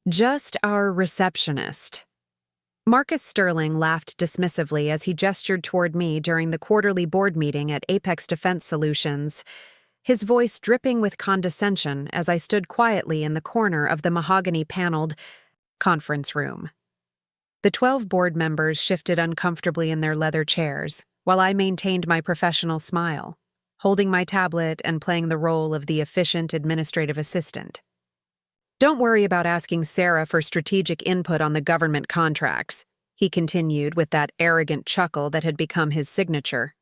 Just our receptionist. Marcus Sterling laughed dismissively as he gestured toward me during the quarterly board meeting at Apex Defense Solutions, his voice dripping with condescension as I stood quietly in the corner of the mahogany-paneled conference room. The 12 board members shifted uncomfortably in their leather chairs, while I maintained my professional smile, holding my tablet and playing the role of the efficient administrative assistant. "Don't worry about asking Sarah for strategic input on the government contracts," he continued with that arrogant chuckle that had become his signature.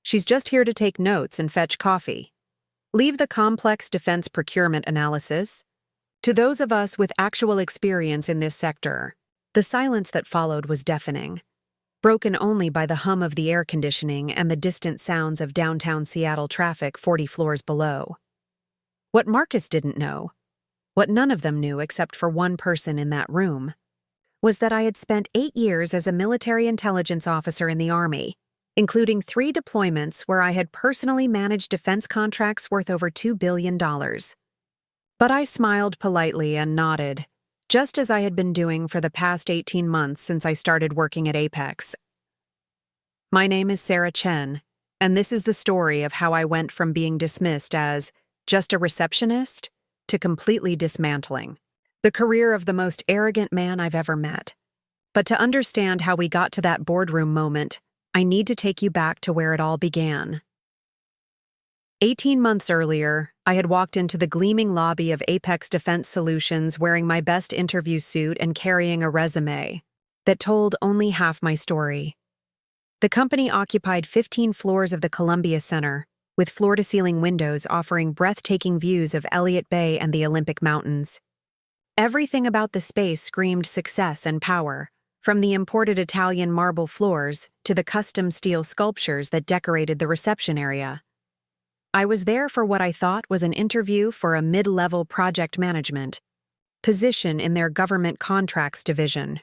"She's just here to take notes and fetch coffee. Leave the complex defense procurement analysis to those of us with actual experience in this sector." The silence that followed was deafening, broken only by the hum of the air conditioning and the distant sounds of downtown Seattle traffic 40 floors below. What Marcus didn't know, what none of them knew except for one person in that room, was that I had spent 8 years as a military intelligence officer in the Army, including 3 deployments where I had personally managed defense contracts worth over $2 billion. But I smiled politely and nodded, just as I had been doing for the past 18 months since I started working at Apex. "My name is Sarah Chen, and this is the story of how I went from being dismissed as just a receptionist to completely dismantling. The career of the most arrogant man I've ever met. But to understand how we got to that boardroom moment, I need to take you back to where it all began. 18 months earlier, I had walked into the gleaming lobby of Apex Defense Solutions wearing my best interview suit and carrying a resume that told only half my story. The company occupied 15 floors of the Columbia Center, with floor-to-ceiling windows offering breathtaking views of Elliott Bay and the Olympic Mountains. Everything about the space screamed success and power, from the imported Italian marble floors to the custom steel sculptures that decorated the reception area. I was there for what I thought was an interview for a mid-level project management position in their government contracts division.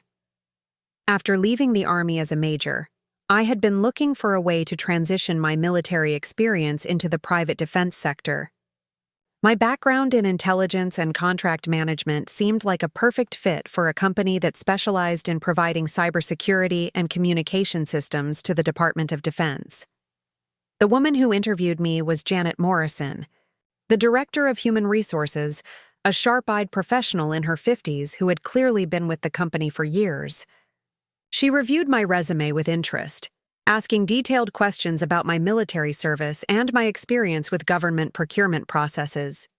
After leaving the Army as a major, I had been looking for a way to transition my military experience into the private defense sector. My background in intelligence and contract management seemed like a perfect fit for a company that specialized in providing cybersecurity and communication systems to the Department of Defense. The woman who interviewed me was Janet Morrison, the Director of Human Resources, a sharp-eyed professional in her 50s who had clearly been with the company for years. She reviewed my resume with interest, asking detailed questions about my military service and my experience with government procurement processes.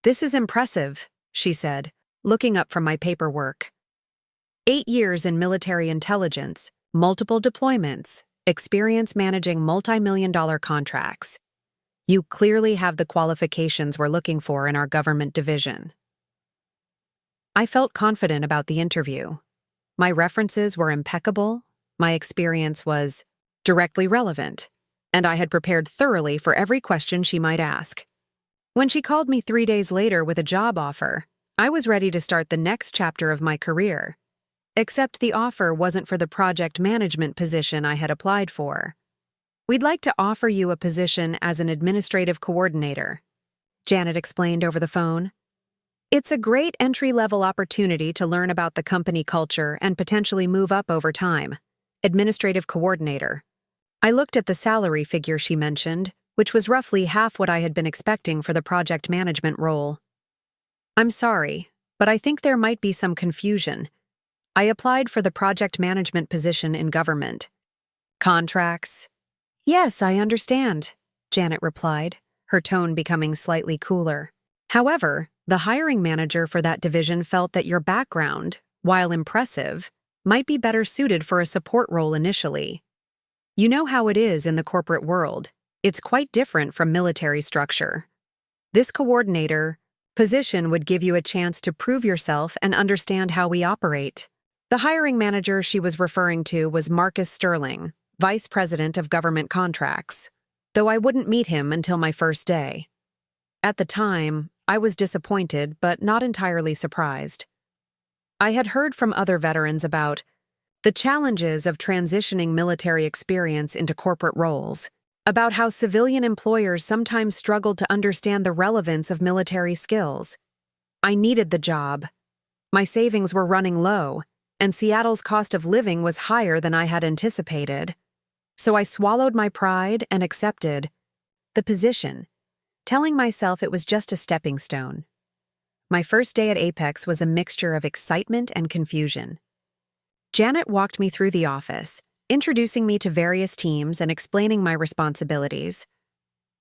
"This is impressive," she said, looking up from my paperwork. 8 years in military intelligence, multiple deployments, experience managing multi-million-dollar contracts. You clearly have the qualifications we're looking for in our government division." I felt confident about the interview. My references were impeccable, my experience was directly relevant, and I had prepared thoroughly for every question she might ask. When she called me 3 days later with a job offer, I was ready to start the next chapter of my career. Except the offer wasn't for the project management position I had applied for. "We'd like to offer you a position as an administrative coordinator," Janet explained over the phone. "It's a great entry-level opportunity to learn about the company culture and potentially move up over time. Administrative coordinator." I looked at the salary figure she mentioned, which was roughly half what I had been expecting for the project management role. "I'm sorry, but I think there might be some confusion. I applied for the project management position in government. Contracts." "Yes, I understand," Janet replied, her tone becoming slightly cooler. "However, the hiring manager for that division felt that your background, while impressive, might be better suited for a support role initially. You know how it is in the corporate world. It's quite different from military structure. This coordinator position would give you a chance to prove yourself and understand how we operate." The hiring manager she was referring to was Marcus Sterling, Vice President of Government Contracts, though I wouldn't meet him until my first day. At the time, I was disappointed but not entirely surprised. I had heard from other veterans about the challenges of transitioning military experience into corporate roles, about how civilian employers sometimes struggled to understand the relevance of military skills. I needed the job. My savings were running low, and Seattle's cost of living was higher than I had anticipated. So I swallowed my pride and accepted the position, telling myself it was just a stepping stone. My first day at Apex was a mixture of excitement and confusion. Janet walked me through the office, introducing me to various teams and explaining my responsibilities.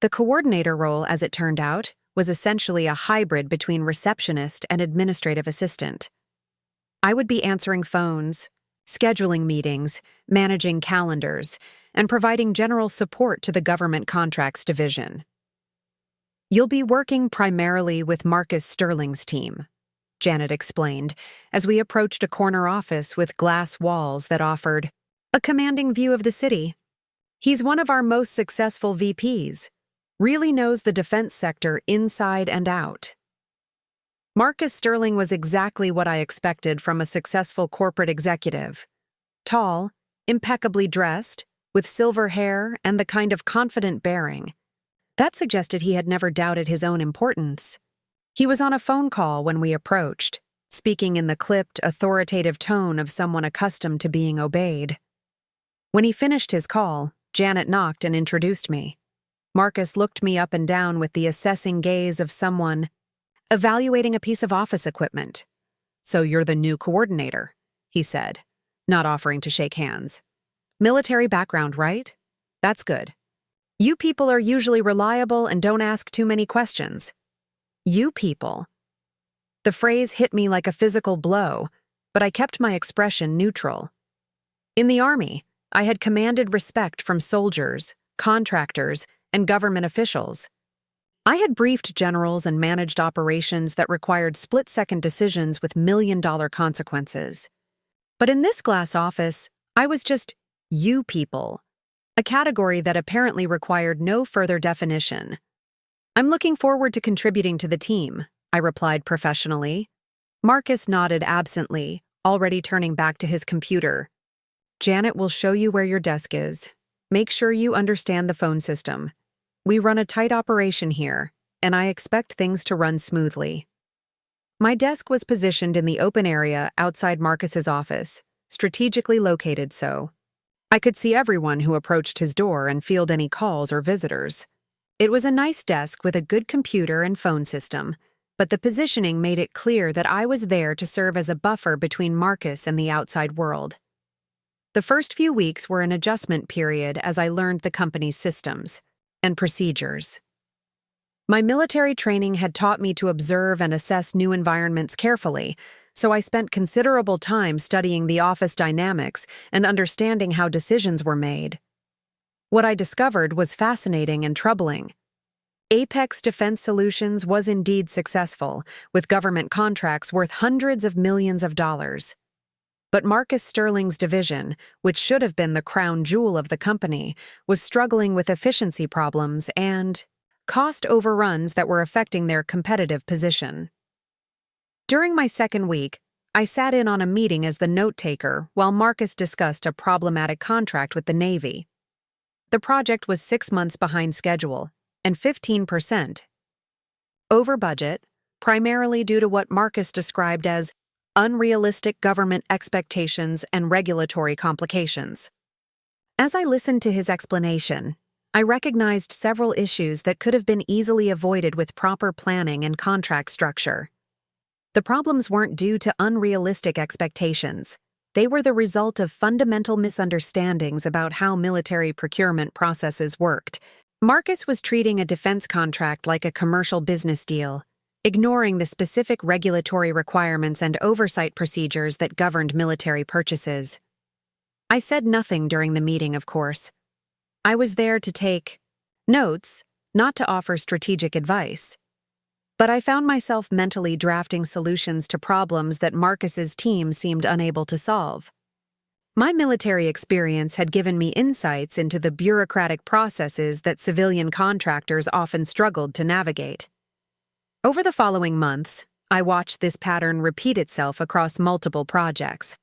The coordinator role, as it turned out, was essentially a hybrid between receptionist and administrative assistant. I would be answering phones, scheduling meetings, managing calendars, and providing general support to the government contracts division. You'll be working primarily with Marcus Sterling's team, Janet explained, as we approached a corner office with glass walls that offered a commanding view of the city. He's one of our most successful VPs, really knows the defense sector inside and out. Marcus Sterling was exactly what I expected from a successful corporate executive. Tall, impeccably dressed, with silver hair and the kind of confident bearing. That suggested he had never doubted his own importance. He was on a phone call when we approached, speaking in the clipped, authoritative tone of someone accustomed to being obeyed. When he finished his call, Janet knocked and introduced me. Marcus looked me up and down with the assessing gaze of someone evaluating a piece of office equipment. "So you're the new coordinator," he said, not offering to shake hands. "Military background, right? That's good. You people are usually reliable and don't ask too many questions." You people. The phrase hit me like a physical blow, but I kept my expression neutral. In the Army, I had commanded respect from soldiers, contractors, and government officials. I had briefed generals and managed operations that required split-second decisions with million-dollar consequences. But in this glass office, I was just you people, a category that apparently required no further definition. "I'm looking forward to contributing to the team," I replied professionally. Marcus nodded absently, already turning back to his computer. "Janet will show you where your desk is. Make sure you understand the phone system. We run a tight operation here, and I expect things to run smoothly." My desk was positioned in the open area outside Marcus's office, strategically located so I could see everyone who approached his door and field any calls or visitors. It was a nice desk with a good computer and phone system, but the positioning made it clear that I was there to serve as a buffer between Marcus and the outside world. The first few weeks were an adjustment period as I learned the company's systems and procedures. My military training had taught me to observe and assess new environments carefully, so I spent considerable time studying the office dynamics and understanding how decisions were made. What I discovered was fascinating and troubling. Apex Defense Solutions was indeed successful, with government contracts worth hundreds of millions of dollars. But Marcus Sterling's division, which should have been the crown jewel of the company, was struggling with efficiency problems and cost overruns that were affecting their competitive position. During my second week, I sat in on a meeting as the note-taker while Marcus discussed a problematic contract with the Navy. The project was 6 months behind schedule, and 15% over budget, primarily due to what Marcus described as unrealistic government expectations and regulatory complications. As I listened to his explanation, I recognized several issues that could have been easily avoided with proper planning and contract structure. The problems weren't due to unrealistic expectations. They were the result of fundamental misunderstandings about how military procurement processes worked. Marcus was treating a defense contract like a commercial business deal, ignoring the specific regulatory requirements and oversight procedures that governed military purchases. I said nothing during the meeting, of course. I was there to take notes, not to offer strategic advice. But I found myself mentally drafting solutions to problems that Marcus's team seemed unable to solve. My military experience had given me insights into the bureaucratic processes that civilian contractors often struggled to navigate. Over the following months, I watched this pattern repeat itself across multiple projects.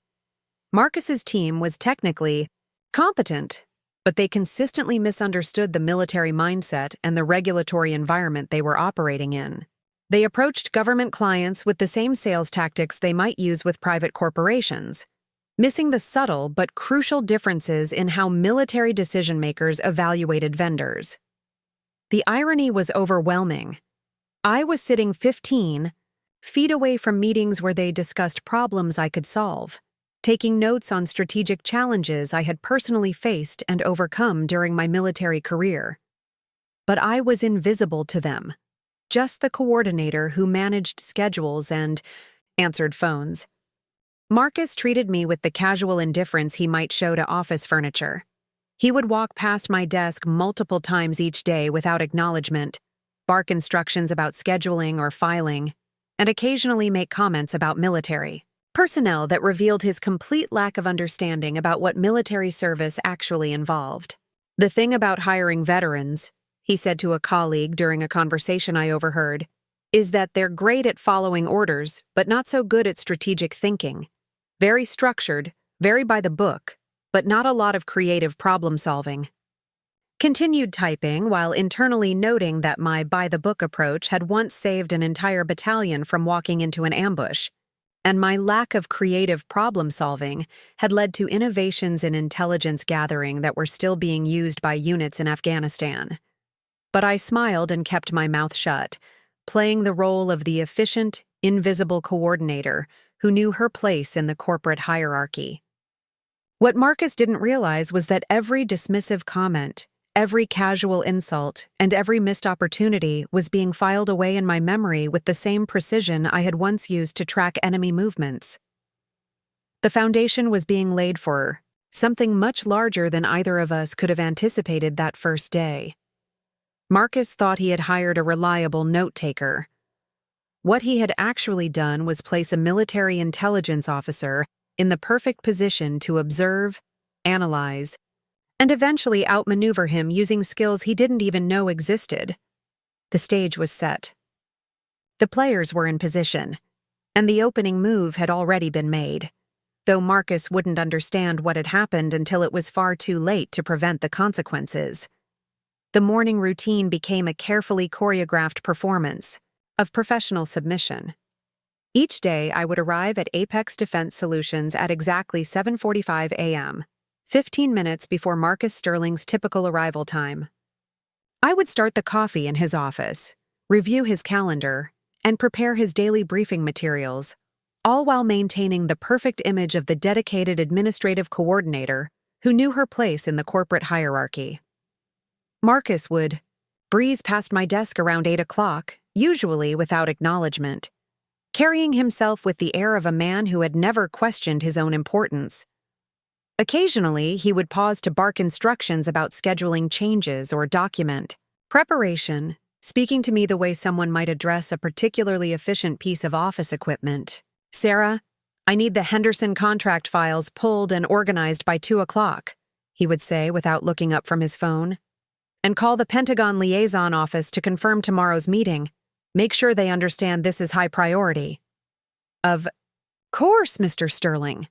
Marcus's team was technically competent, but they consistently misunderstood the military mindset and the regulatory environment they were operating in. They approached government clients with the same sales tactics they might use with private corporations, missing the subtle but crucial differences in how military decision-makers evaluated vendors. The irony was overwhelming. I was sitting 15 feet away from meetings where they discussed problems I could solve, taking notes on strategic challenges I had personally faced and overcome during my military career. But I was invisible to them, just the coordinator who managed schedules and answered phones. Marcus treated me with the casual indifference he might show to office furniture. He would walk past my desk multiple times each day without acknowledgement, bark instructions about scheduling or filing, and occasionally make comments about military personnel that revealed his complete lack of understanding about what military service actually involved. "The thing about hiring veterans," he said to a colleague during a conversation I overheard, "is that they're great at following orders, but not so good at strategic thinking. Very structured, very by the book, but not a lot of creative problem-solving." Continued typing while internally noting that my by-the-book approach had once saved an entire battalion from walking into an ambush, and my lack of creative problem-solving had led to innovations in intelligence gathering that were still being used by units in Afghanistan. But I smiled and kept my mouth shut, playing the role of the efficient, invisible coordinator who knew her place in the corporate hierarchy. What Marcus didn't realize was that every dismissive comment, every casual insult, and every missed opportunity was being filed away in my memory with the same precision I had once used to track enemy movements. The foundation was being laid for something much larger than either of us could have anticipated that first day. Marcus thought he had hired a reliable note-taker. What he had actually done was place a military intelligence officer in the perfect position to observe, analyze, and eventually outmaneuver him using skills he didn't even know existed. The stage was set. The players were in position, and the opening move had already been made, though Marcus wouldn't understand what had happened until it was far too late to prevent the consequences. The morning routine became a carefully choreographed performance of professional submission. Each day, I would arrive at Apex Defense Solutions at exactly 7:45 a.m., 15 minutes before Marcus Sterling's typical arrival time. I would start the coffee in his office, review his calendar, and prepare his daily briefing materials, all while maintaining the perfect image of the dedicated administrative coordinator who knew her place in the corporate hierarchy. Marcus would breeze past my desk around 8 o'clock, usually without acknowledgement, carrying himself with the air of a man who had never questioned his own importance. Occasionally, he would pause to bark instructions about scheduling changes or document preparation, speaking to me the way someone might address a particularly efficient piece of office equipment. "Sarah, I need the Henderson contract files pulled and organized by 2 o'clock, he would say without looking up from his phone. "And call the Pentagon liaison office to confirm tomorrow's meeting. Make sure they understand this is high priority." "Of course, Mr. Sterling,"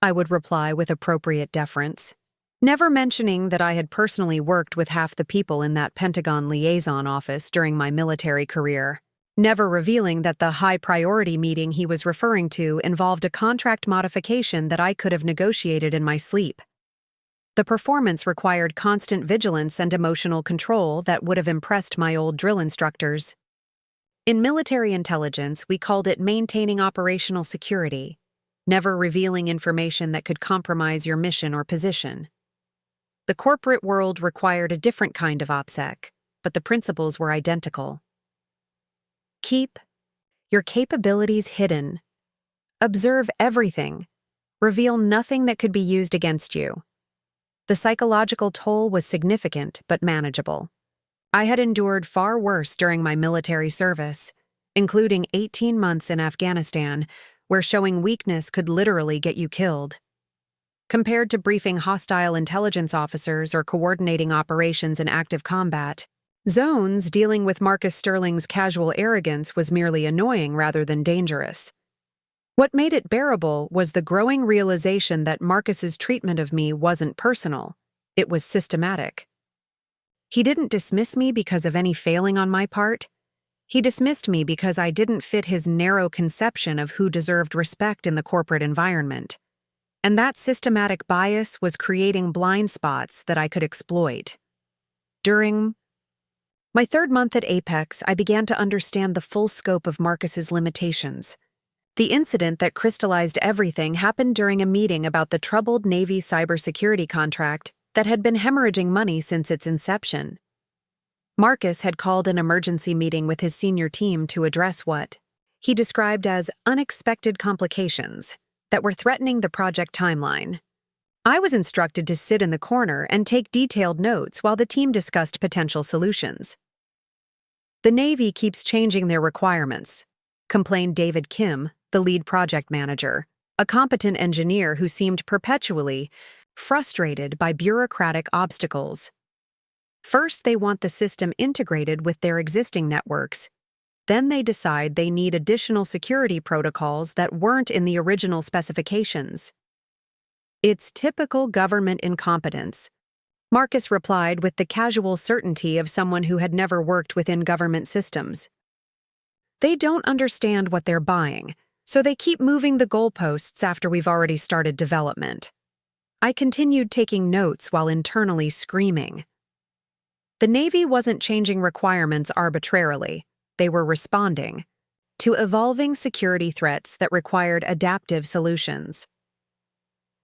I would reply with appropriate deference, never mentioning that I had personally worked with half the people in that Pentagon liaison office during my military career, never revealing that the high-priority meeting he was referring to involved a contract modification that I could have negotiated in my sleep. The performance required constant vigilance and emotional control that would have impressed my old drill instructors. In military intelligence, we called it maintaining operational security, never revealing information that could compromise your mission or position. The corporate world required a different kind of OPSEC, but the principles were identical. Keep your capabilities hidden. Observe everything. Reveal nothing that could be used against you. The psychological toll was significant but manageable. I had endured far worse during my military service, including 18 months in Afghanistan, where showing weakness could literally get you killed. Compared to briefing hostile intelligence officers or coordinating operations in active combat, zones dealing with Marcus Sterling's casual arrogance was merely annoying rather than dangerous. What made it bearable was the growing realization that Marcus's treatment of me wasn't personal, it was systematic. He didn't dismiss me because of any failing on my part. He dismissed me because I didn't fit his narrow conception of who deserved respect in the corporate environment. And that systematic bias was creating blind spots that I could exploit. During my third month at Apex, I began to understand the full scope of Marcus's limitations. The incident that crystallized everything happened during a meeting about the troubled Navy cybersecurity contract that had been hemorrhaging money since its inception. Marcus had called an emergency meeting with his senior team to address what he described as unexpected complications that were threatening the project timeline. I was instructed to sit in the corner and take detailed notes while the team discussed potential solutions. "The Navy keeps changing their requirements," complained David Kim, the lead project manager, a competent engineer who seemed perpetually frustrated by bureaucratic obstacles. First, they want the system integrated with their existing networks. Then they decide they need additional security protocols that weren't in the original specifications. "It's typical government incompetence," Marcus replied with the casual certainty of someone who had never worked within government systems. "They don't understand what they're buying, so they keep moving the goalposts after we've already started development." I continued taking notes while internally screaming. The Navy wasn't changing requirements arbitrarily. They were responding to evolving security threats that required adaptive solutions.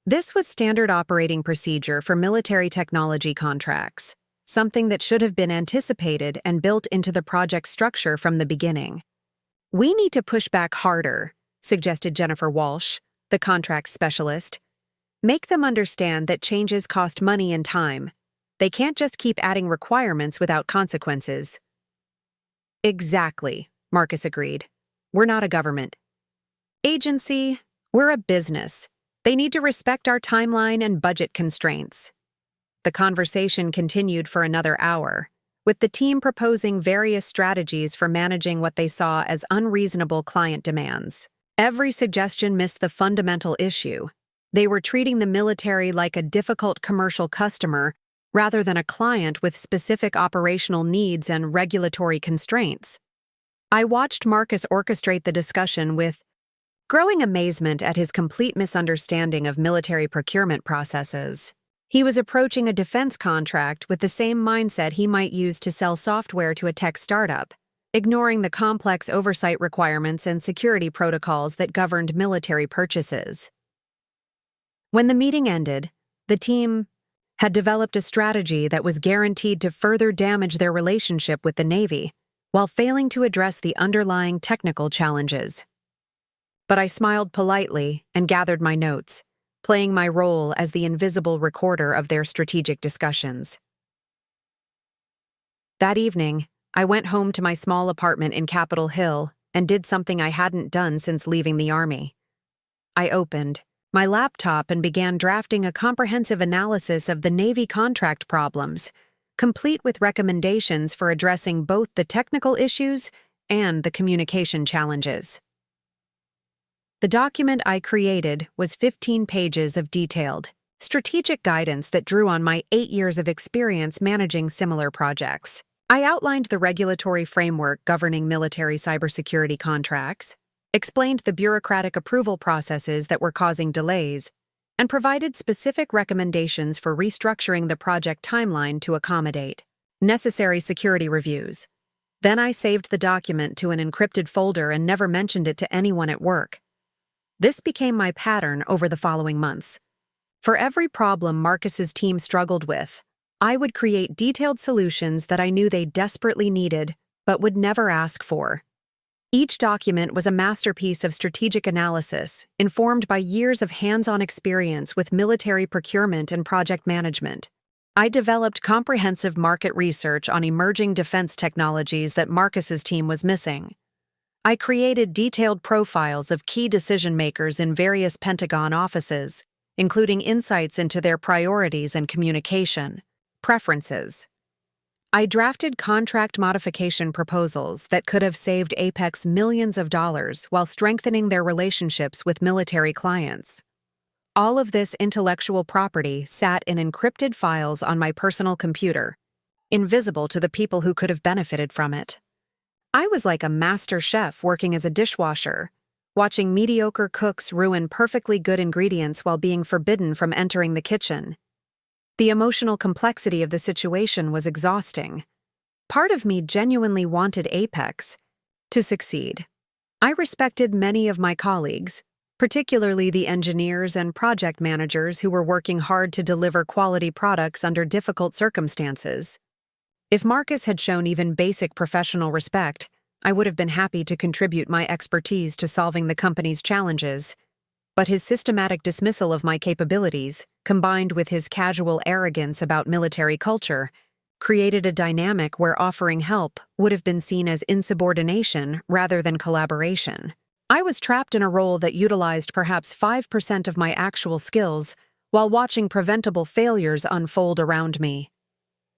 This was standard operating procedure for military technology contracts, something that should have been anticipated and built into the project structure from the beginning. "We need to push back harder," suggested Jennifer Walsh, the contract specialist. "Make them understand that changes cost money and time. They can't just keep adding requirements without consequences." "Exactly," Marcus agreed. "We're not a government agency, we're a business. They need to respect our timeline and budget constraints." The conversation continued for another hour, with the team proposing various strategies for managing what they saw as unreasonable client demands. Every suggestion missed the fundamental issue. They were treating the military like a difficult commercial customer rather than a client with specific operational needs and regulatory constraints. I watched Marcus orchestrate the discussion with growing amazement at his complete misunderstanding of military procurement processes. He was approaching a defense contract with the same mindset he might use to sell software to a tech startup, ignoring the complex oversight requirements and security protocols that governed military purchases. When the meeting ended, the team had developed a strategy that was guaranteed to further damage their relationship with the Navy, while failing to address the underlying technical challenges. But I smiled politely and gathered my notes, playing my role as the invisible recorder of their strategic discussions. That evening, I went home to my small apartment in Capitol Hill and did something I hadn't done since leaving the Army. I opened my laptop and began drafting a comprehensive analysis of the Navy contract problems, complete with recommendations for addressing both the technical issues and the communication challenges. The document I created was 15 pages of detailed, strategic guidance that drew on my 8 years of experience managing similar projects. I outlined the regulatory framework governing military cybersecurity contracts, explained the bureaucratic approval processes that were causing delays, and provided specific recommendations for restructuring the project timeline to accommodate necessary security reviews. Then I saved the document to an encrypted folder and never mentioned it to anyone at work. This became my pattern over the following months. For every problem Marcus's team struggled with, I would create detailed solutions that I knew they desperately needed, but would never ask for. Each document was a masterpiece of strategic analysis, informed by years of hands-on experience with military procurement and project management. I developed comprehensive market research on emerging defense technologies that Marcus's team was missing. I created detailed profiles of key decision-makers in various Pentagon offices, including insights into their priorities and communication preferences. I drafted contract modification proposals that could have saved Apex millions of dollars while strengthening their relationships with military clients. All of this intellectual property sat in encrypted files on my personal computer, invisible to the people who could have benefited from it. I was like a master chef working as a dishwasher, watching mediocre cooks ruin perfectly good ingredients while being forbidden from entering the kitchen. The emotional complexity of the situation was exhausting. Part of me genuinely wanted Apex to succeed. I respected many of my colleagues, particularly the engineers and project managers who were working hard to deliver quality products under difficult circumstances. If Marcus had shown even basic professional respect, I would have been happy to contribute my expertise to solving the company's challenges. But his systematic dismissal of my capabilities, combined with his casual arrogance about military culture, created a dynamic where offering help would have been seen as insubordination rather than collaboration. I was trapped in a role that utilized perhaps 5% of my actual skills while watching preventable failures unfold around me.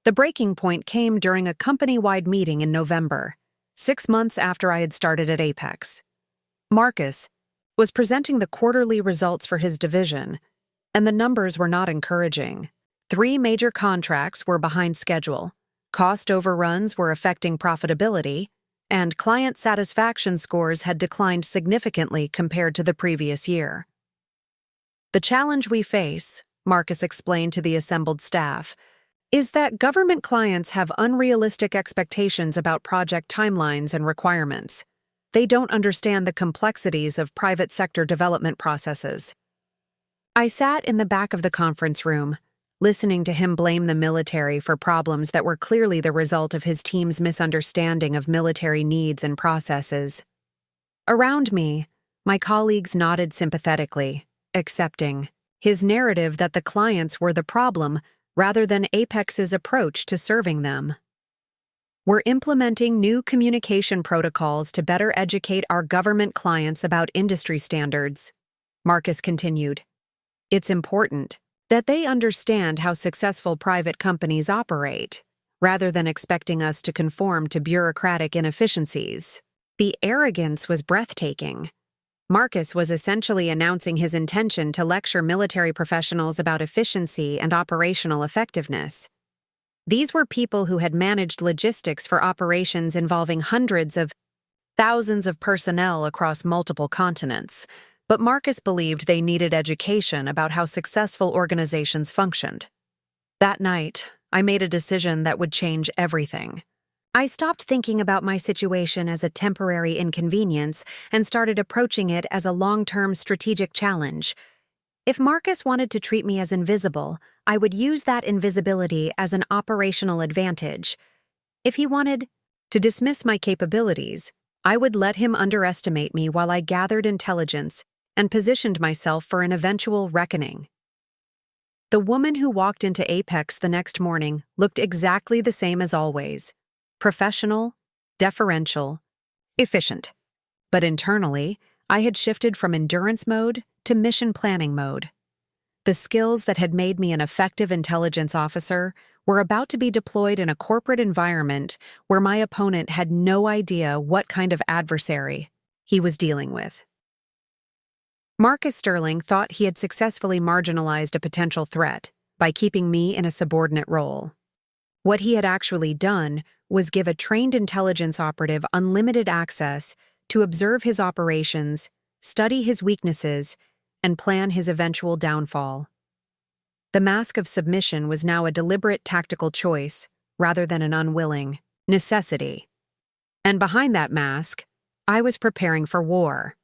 The breaking point came during a company-wide meeting in November, 6 months after I had started at Apex. Marcus was presenting the quarterly results for his division, and the numbers were not encouraging. 3 major contracts were behind schedule, cost overruns were affecting profitability, and client satisfaction scores had declined significantly compared to the previous year. The challenge we face, Marcus explained to the assembled staff, is that government clients have unrealistic expectations about project timelines and requirements. They don't understand the complexities of private sector development processes. I sat in the back of the conference room, listening to him blame the military for problems that were clearly the result of his team's misunderstanding of military needs and processes. Around me, my colleagues nodded sympathetically, accepting his narrative that the clients were the problem rather than Apex's approach to serving them. We're implementing new communication protocols to better educate our government clients about industry standards, Marcus continued. It's important that they understand how successful private companies operate, rather than expecting us to conform to bureaucratic inefficiencies. The arrogance was breathtaking. Marcus was essentially announcing his intention to lecture military professionals about efficiency and operational effectiveness. These were people who had managed logistics for operations involving hundreds of thousands of personnel across multiple continents, but Marcus believed they needed education about how successful organizations functioned. That night, I made a decision that would change everything. I stopped thinking about my situation as a temporary inconvenience and started approaching it as a long-term strategic challenge. If Marcus wanted to treat me as invisible, I would use that invisibility as an operational advantage. If he wanted to dismiss my capabilities, I would let him underestimate me while I gathered intelligence and positioned myself for an eventual reckoning. The woman who walked into Apex the next morning looked exactly the same as always: professional, deferential, efficient. But internally, I had shifted from endurance mode to mission planning mode. The skills that had made me an effective intelligence officer were about to be deployed in a corporate environment where my opponent had no idea what kind of adversary he was dealing with. Marcus Sterling thought he had successfully marginalized a potential threat by keeping me in a subordinate role. What he had actually done was give a trained intelligence operative unlimited access to observe his operations, study his weaknesses, and plan his eventual downfall. The mask of submission was now a deliberate tactical choice rather than an unwilling necessity. And behind that mask, I was preparing for war.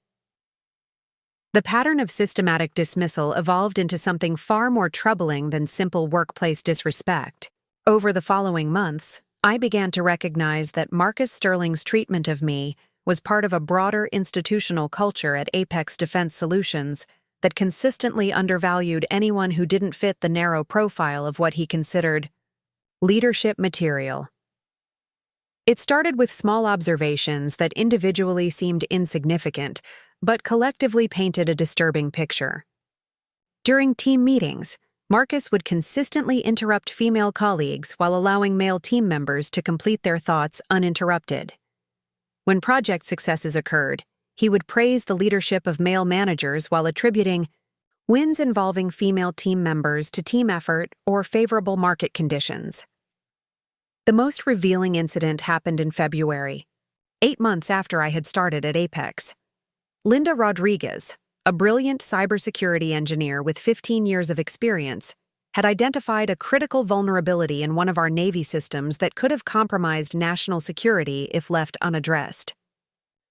The pattern of systematic dismissal evolved into something far more troubling than simple workplace disrespect. Over the following months, I began to recognize that Marcus Sterling's treatment of me was part of a broader institutional culture at Apex Defense Solutions that consistently undervalued anyone who didn't fit the narrow profile of what he considered leadership material. It started with small observations that individually seemed insignificant, but collectively painted a disturbing picture. During team meetings, Marcus would consistently interrupt female colleagues while allowing male team members to complete their thoughts uninterrupted. When project successes occurred, he would praise the leadership of male managers while attributing wins involving female team members to team effort or favorable market conditions. The most revealing incident happened in February. 8 months after I had started at Apex. Elena Rodriguez, a brilliant cybersecurity engineer with 15 years of experience, had identified a critical vulnerability in one of our Navy systems that could have compromised national security if left unaddressed.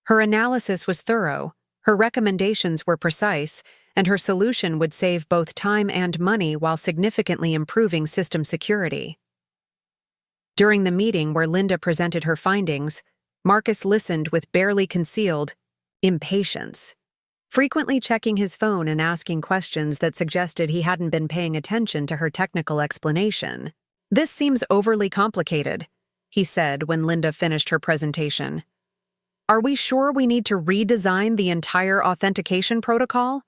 Her analysis was thorough, her recommendations were precise, and her solution would save both time and money while significantly improving system security. During the meeting where Linda presented her findings, Marcus listened with barely concealed impatience, frequently checking his phone and asking questions that suggested he hadn't been paying attention to her technical explanation. "This seems overly complicated," he said when Linda finished her presentation. "Are we sure we need to redesign the entire authentication protocol?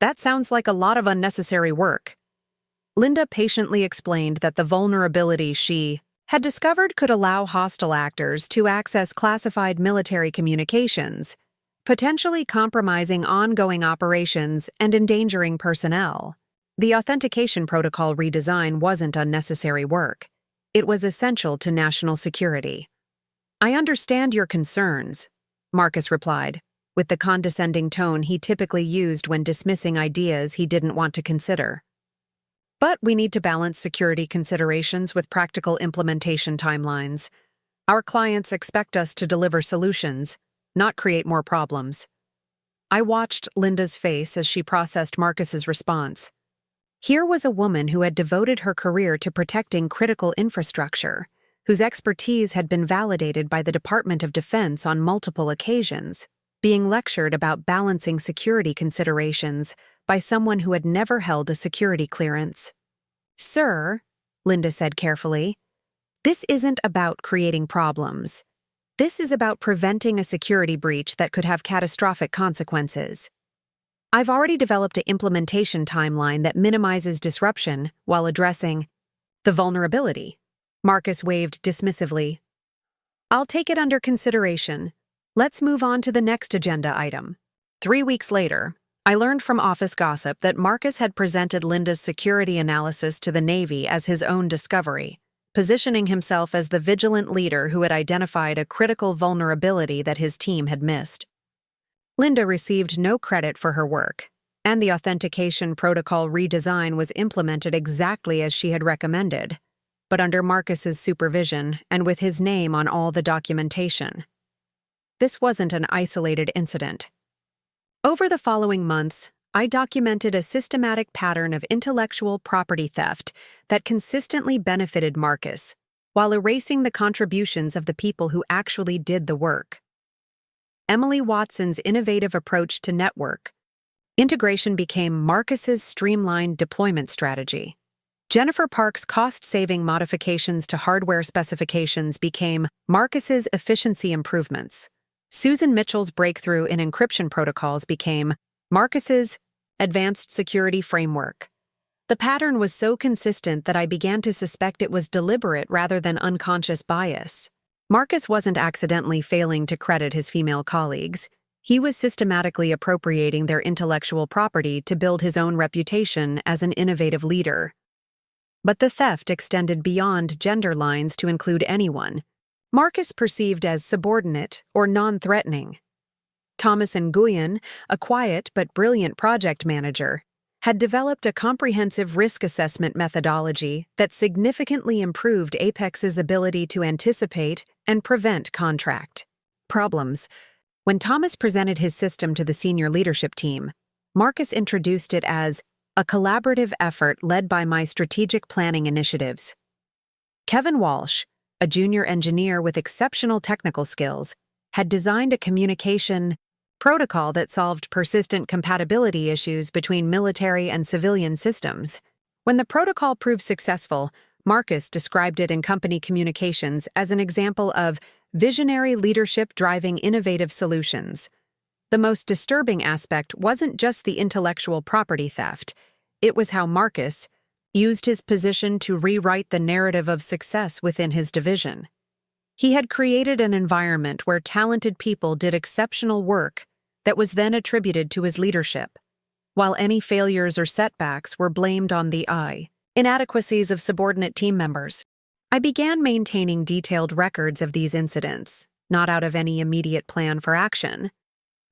That sounds like a lot of unnecessary work." Linda patiently explained that the vulnerability she had discovered could allow hostile actors to access classified military communications, potentially compromising ongoing operations and endangering personnel. The authentication protocol redesign wasn't unnecessary work. It was essential to national security. "I understand your concerns," Marcus replied, with the condescending tone he typically used when dismissing ideas he didn't want to consider. "But we need to balance security considerations with practical implementation timelines. Our clients expect us to deliver solutions, not create more problems." I watched Linda's face as she processed Marcus's response. Here was a woman who had devoted her career to protecting critical infrastructure, whose expertise had been validated by the Department of Defense on multiple occasions, being lectured about balancing security considerations by someone who had never held a security clearance. "Sir," Linda said carefully, "this isn't about creating problems. This is about preventing a security breach that could have catastrophic consequences. I've already developed an implementation timeline that minimizes disruption while addressing the vulnerability." Marcus waved dismissively. "I'll take it under consideration. Let's move on to the next agenda item." 3 weeks later, I learned from office gossip that Marcus had presented Linda's security analysis to the Navy as his own discovery, positioning himself as the vigilant leader who had identified a critical vulnerability that his team had missed. Linda received no credit for her work, and the authentication protocol redesign was implemented exactly as she had recommended, but under Marcus's supervision and with his name on all the documentation. This wasn't an isolated incident. Over the following months, I documented a systematic pattern of intellectual property theft that consistently benefited Marcus, while erasing the contributions of the people who actually did the work. Emily Watson's innovative approach to network integration became Marcus's streamlined deployment strategy. Jennifer Park's cost-saving modifications to hardware specifications became Marcus's efficiency improvements. Susan Mitchell's breakthrough in encryption protocols became Marcus's advanced security framework. The pattern was so consistent that I began to suspect it was deliberate rather than unconscious bias. Marcus wasn't accidentally failing to credit his female colleagues. He was systematically appropriating their intellectual property to build his own reputation as an innovative leader. But the theft extended beyond gender lines to include anyone Marcus perceived as subordinate or non-threatening. Thomas Nguyen, a quiet but brilliant project manager, had developed a comprehensive risk assessment methodology that significantly improved Apex's ability to anticipate and prevent contract problems. When Thomas presented his system to the senior leadership team, Marcus introduced it as a collaborative effort led by my strategic planning initiatives. Kevin Walsh, a junior engineer with exceptional technical skills, had designed a communication protocol that solved persistent compatibility issues between military and civilian systems. When the protocol proved successful, Marcus described it in company communications as an example of visionary leadership driving innovative solutions. The most disturbing aspect wasn't just the intellectual property theft, it was how Marcus used his position to rewrite the narrative of success within his division. He had created an environment where talented people did exceptional work that was then attributed to his leadership, while any failures or setbacks were blamed on the inadequacies of subordinate team members. I began maintaining detailed records of these incidents, not out of any immediate plan for action,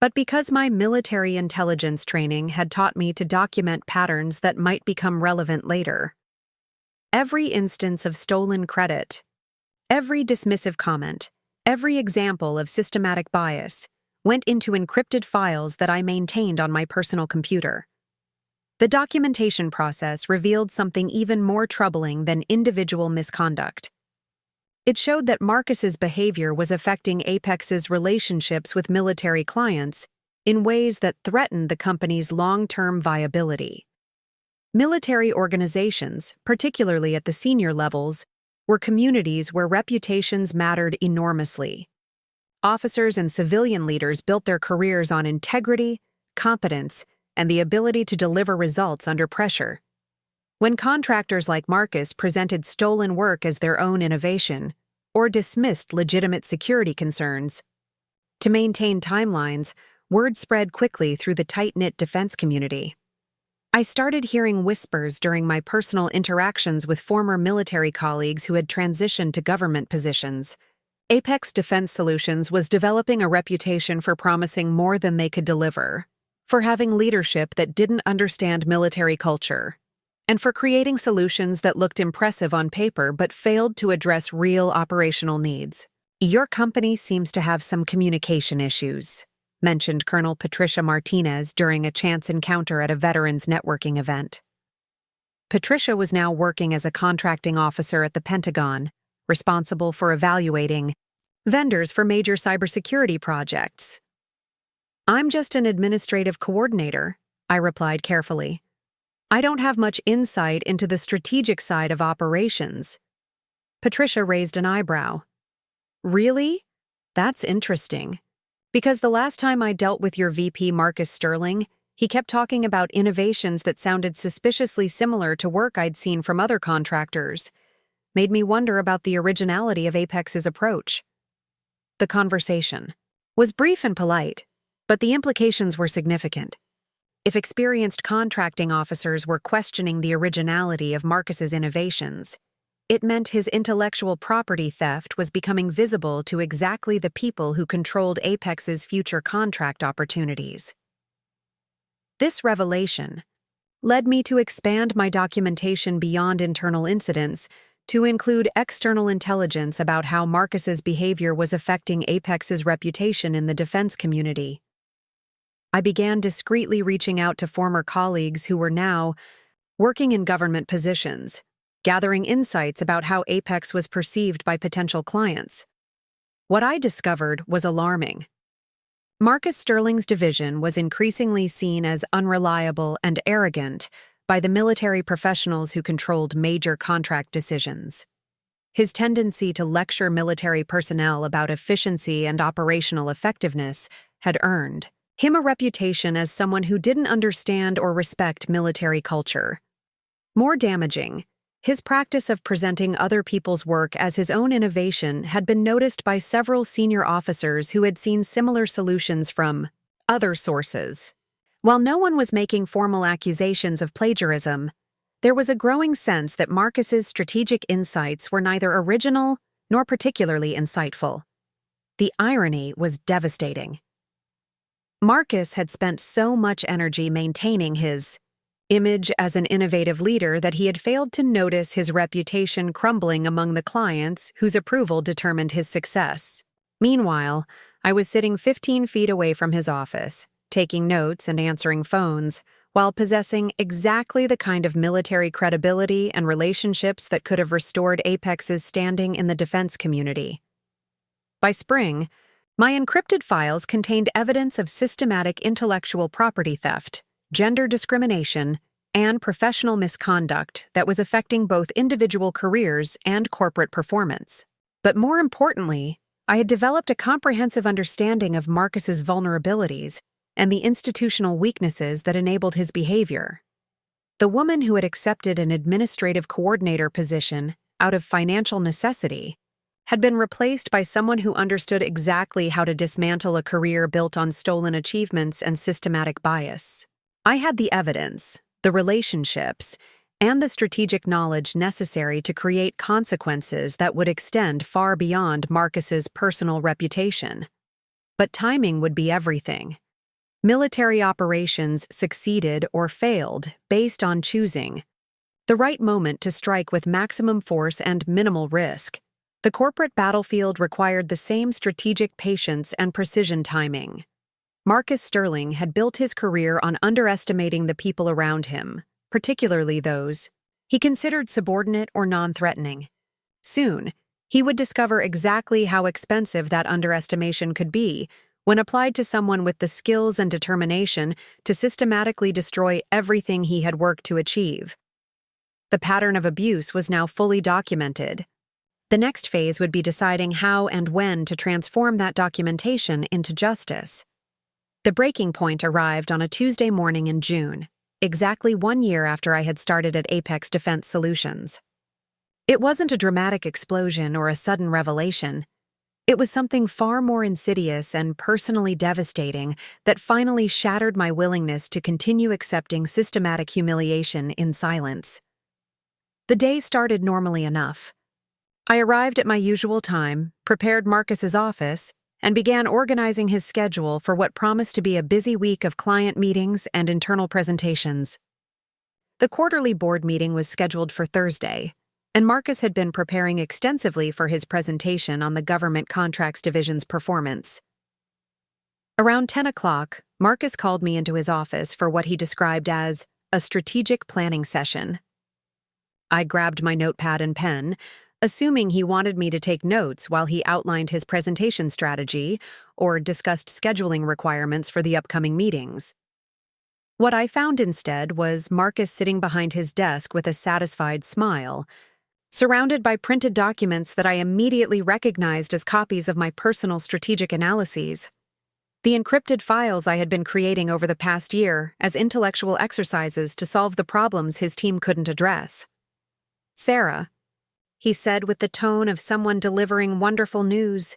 but because my military intelligence training had taught me to document patterns that might become relevant later. Every instance of stolen credit, every dismissive comment, every example of systematic bias went into encrypted files that I maintained on my personal computer. The documentation process revealed something even more troubling than individual misconduct. It showed that Marcus's behavior was affecting Apex's relationships with military clients in ways that threatened the company's long-term viability. Military organizations, particularly at the senior levels, were communities where reputations mattered enormously. Officers and civilian leaders built their careers on integrity, competence, and the ability to deliver results under pressure. When contractors like Marcus presented stolen work as their own innovation, or dismissed legitimate security concerns, to maintain timelines, word spread quickly through the tight-knit defense community. I started hearing whispers during my personal interactions with former military colleagues who had transitioned to government positions. Apex Defense Solutions was developing a reputation for promising more than they could deliver, for having leadership that didn't understand military culture, and for creating solutions that looked impressive on paper but failed to address real operational needs. "Your company seems to have some communication issues," mentioned Colonel Patricia Martinez during a chance encounter at a veterans networking event. Patricia was now working as a contracting officer at the Pentagon, responsible for evaluating vendors for major cybersecurity projects. "I'm just an administrative coordinator," I replied carefully. "I don't have much insight into the strategic side of operations." Patricia raised an eyebrow. "Really? That's interesting. Because the last time I dealt with your VP, Marcus Sterling, he kept talking about innovations that sounded suspiciously similar to work I'd seen from other contractors. Made me wonder about the originality of Apex's approach." The conversation was brief and polite, but the implications were significant. If experienced contracting officers were questioning the originality of Marcus's innovations, it meant his intellectual property theft was becoming visible to exactly the people who controlled Apex's future contract opportunities. This revelation led me to expand my documentation beyond internal incidents to include external intelligence about how Marcus's behavior was affecting Apex's reputation in the defense community. I began discreetly reaching out to former colleagues who were now working in government positions, gathering insights about how Apex was perceived by potential clients. What I discovered was alarming. Marcus Sterling's division was increasingly seen as unreliable and arrogant by the military professionals who controlled major contract decisions. His tendency to lecture military personnel about efficiency and operational effectiveness had earned him a reputation as someone who didn't understand or respect military culture. More damaging, his practice of presenting other people's work as his own innovation had been noticed by several senior officers who had seen similar solutions from other sources. While no one was making formal accusations of plagiarism, there was a growing sense that Marcus's strategic insights were neither original nor particularly insightful. The irony was devastating. Marcus had spent so much energy maintaining his image as an innovative leader that he had failed to notice his reputation crumbling among the clients whose approval determined his success. Meanwhile, I was sitting 15 feet away from his office, taking notes and answering phones, while possessing exactly the kind of military credibility and relationships that could have restored Apex's standing in the defense community. By spring, my encrypted files contained evidence of systematic intellectual property theft, gender discrimination, and professional misconduct that was affecting both individual careers and corporate performance. But more importantly, I had developed a comprehensive understanding of Marcus's vulnerabilities and the institutional weaknesses that enabled his behavior. The woman who had accepted an administrative coordinator position out of financial necessity had been replaced by someone who understood exactly how to dismantle a career built on stolen achievements and systematic bias. I had the evidence, the relationships, and the strategic knowledge necessary to create consequences that would extend far beyond Marcus's personal reputation. But timing would be everything. Military operations succeeded or failed based on choosing the right moment to strike with maximum force and minimal risk. The corporate battlefield required the same strategic patience and precision timing. Marcus Sterling had built his career on underestimating the people around him, particularly those he considered subordinate or non-threatening. Soon, he would discover exactly how expensive that underestimation could be when applied to someone with the skills and determination to systematically destroy everything he had worked to achieve. The pattern of abuse was now fully documented. The next phase would be deciding how and when to transform that documentation into justice. The breaking point arrived on a Tuesday morning in June, exactly 1 year after I had started at Apex Defense Solutions. It wasn't a dramatic explosion or a sudden revelation. It was something far more insidious and personally devastating that finally shattered my willingness to continue accepting systematic humiliation in silence. The day started normally enough. I arrived at my usual time, prepared Marcus's office, and began organizing his schedule for what promised to be a busy week of client meetings and internal presentations. The quarterly board meeting was scheduled for Thursday, and Marcus had been preparing extensively for his presentation on the Government Contracts Division's performance. Around 10 o'clock, Marcus called me into his office for what he described as a strategic planning session. I grabbed my notepad and pen, assuming he wanted me to take notes while he outlined his presentation strategy or discussed scheduling requirements for the upcoming meetings. What I found instead was Marcus sitting behind his desk with a satisfied smile, surrounded by printed documents that I immediately recognized as copies of my personal strategic analyses. The encrypted files I had been creating over the past year as intellectual exercises to solve the problems his team couldn't address. "Sarah," he said with the tone of someone delivering wonderful news,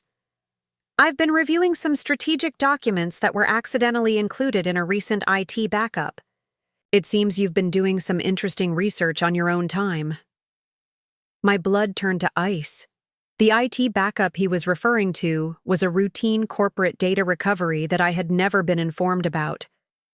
"I've been reviewing some strategic documents that were accidentally included in a recent IT backup. It seems you've been doing some interesting research on your own time." My blood turned to ice. The IT backup he was referring to was a routine corporate data recovery that I had never been informed about,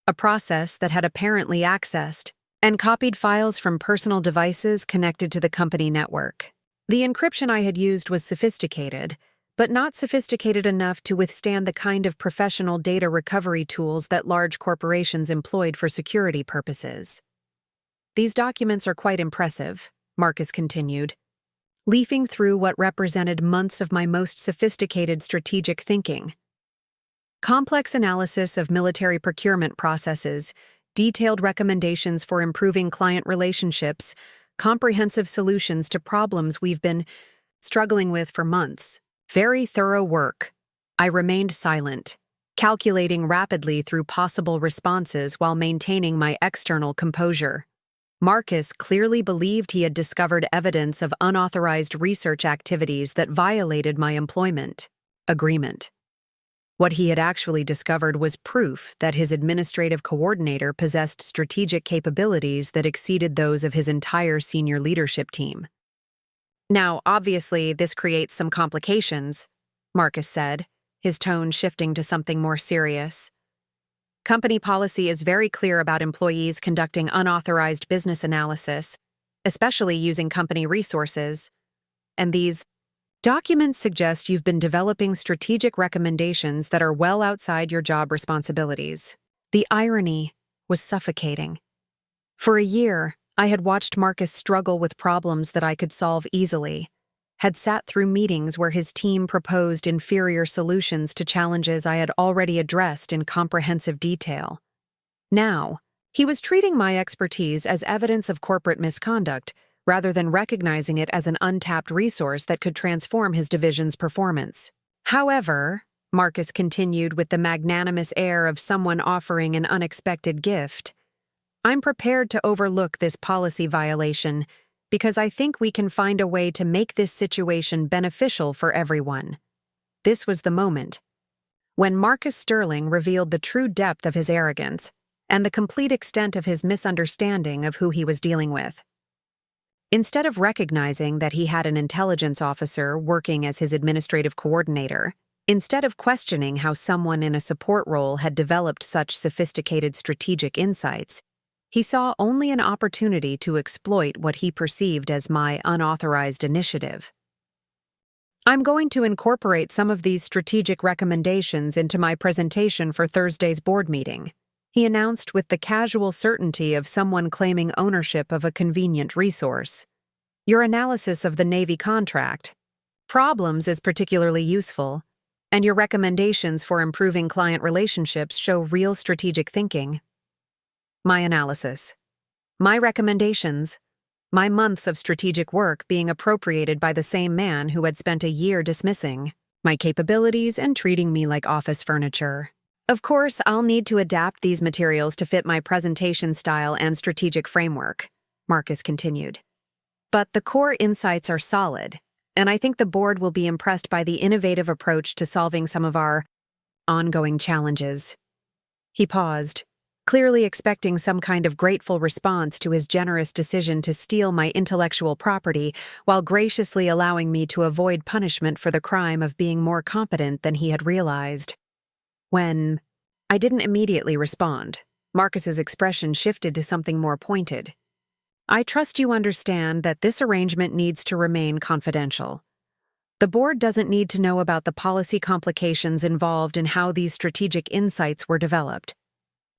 a process that had apparently accessed and copied files from personal devices connected to the company network. The encryption I had used was sophisticated, but not sophisticated enough to withstand the kind of professional data recovery tools that large corporations employed for security purposes. "These documents are quite impressive," Marcus continued, leafing through what represented months of my most sophisticated strategic thinking. Complex analysis of military procurement processes, detailed recommendations for improving client relationships, comprehensive solutions to problems we've been struggling with for months. Very thorough work. I remained silent, calculating rapidly through possible responses while maintaining my external composure. Marcus clearly believed he had discovered evidence of unauthorized research activities that violated my employment agreement. What he had actually discovered was proof that his administrative coordinator possessed strategic capabilities that exceeded those of his entire senior leadership team. "Now, obviously, this creates some complications," Marcus said, his tone shifting to something more serious. "Company policy is very clear about employees conducting unauthorized business analysis, especially using company resources. And these documents suggest you've been developing strategic recommendations that are well outside your job responsibilities." The irony was suffocating. For a year, I had watched Marcus struggle with problems that I could solve easily, had sat through meetings where his team proposed inferior solutions to challenges I had already addressed in comprehensive detail. Now, he was treating my expertise as evidence of corporate misconduct, rather than recognizing it as an untapped resource that could transform his division's performance. "However," Marcus continued with the magnanimous air of someone offering an unexpected gift, "I'm prepared to overlook this policy violation because I think we can find a way to make this situation beneficial for everyone." This was the moment when Marcus Sterling revealed the true depth of his arrogance and the complete extent of his misunderstanding of who he was dealing with. Instead of recognizing that he had an intelligence officer working as his administrative coordinator, instead of questioning how someone in a support role had developed such sophisticated strategic insights, he saw only an opportunity to exploit what he perceived as my unauthorized initiative. I'm going to incorporate some of these strategic recommendations into my presentation for Thursday's board meeting, he announced with the casual certainty of someone claiming ownership of a convenient resource. Your analysis of the Navy contract problems is particularly useful, and your recommendations for improving client relationships show real strategic thinking. My analysis. My recommendations. My months of strategic work being appropriated by the same man who had spent a year dismissing my capabilities and treating me like office furniture. Of course, I'll need to adapt these materials to fit my presentation style and strategic framework, Marcus continued. But the core insights are solid, and I think the board will be impressed by the innovative approach to solving some of our ongoing challenges. He paused, clearly expecting some kind of grateful response to his generous decision to steal my intellectual property while graciously allowing me to avoid punishment for the crime of being more competent than he had realized. When I didn't immediately respond, Marcus's expression shifted to something more pointed. I trust you understand that this arrangement needs to remain confidential. The board doesn't need to know about the policy complications involved in how these strategic insights were developed.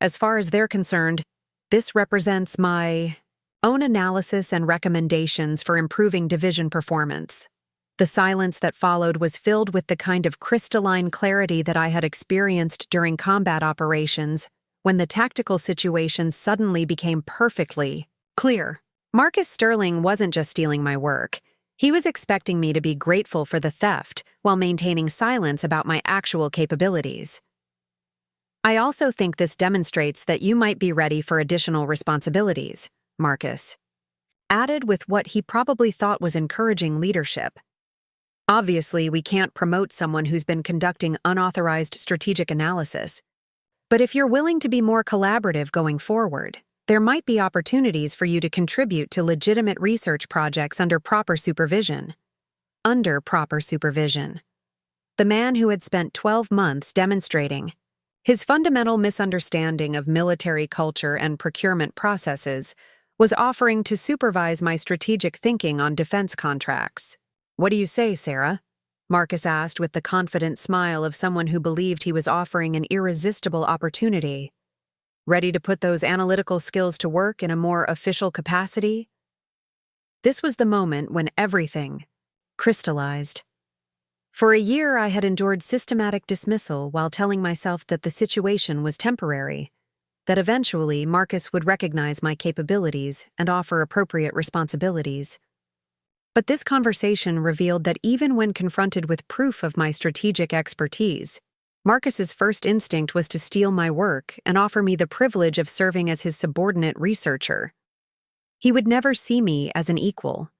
As far as they're concerned, this represents my own analysis and recommendations for improving division performance. The silence that followed was filled with the kind of crystalline clarity that I had experienced during combat operations when the tactical situation suddenly became perfectly clear. Marcus Sterling wasn't just stealing my work. He was expecting me to be grateful for the theft while maintaining silence about my actual capabilities. I also think this demonstrates that you might be ready for additional responsibilities, Marcus added with what he probably thought was encouraging leadership. Obviously, we can't promote someone who's been conducting unauthorized strategic analysis. But if you're willing to be more collaborative going forward, there might be opportunities for you to contribute to legitimate research projects under proper supervision. Under proper supervision. The man who had spent 12 months demonstrating his fundamental misunderstanding of military culture and procurement processes was offering to supervise my strategic thinking on defense contracts. What do you say, Sarah? Marcus asked with the confident smile of someone who believed he was offering an irresistible opportunity. Ready to put those analytical skills to work in a more official capacity? This was the moment when everything crystallized. For a year, I had endured systematic dismissal while telling myself that the situation was temporary, that eventually Marcus would recognize my capabilities and offer appropriate responsibilities. But this conversation revealed that even when confronted with proof of my strategic expertise, Marcus's first instinct was to steal my work and offer me the privilege of serving as his subordinate researcher. He would never see me as an equal,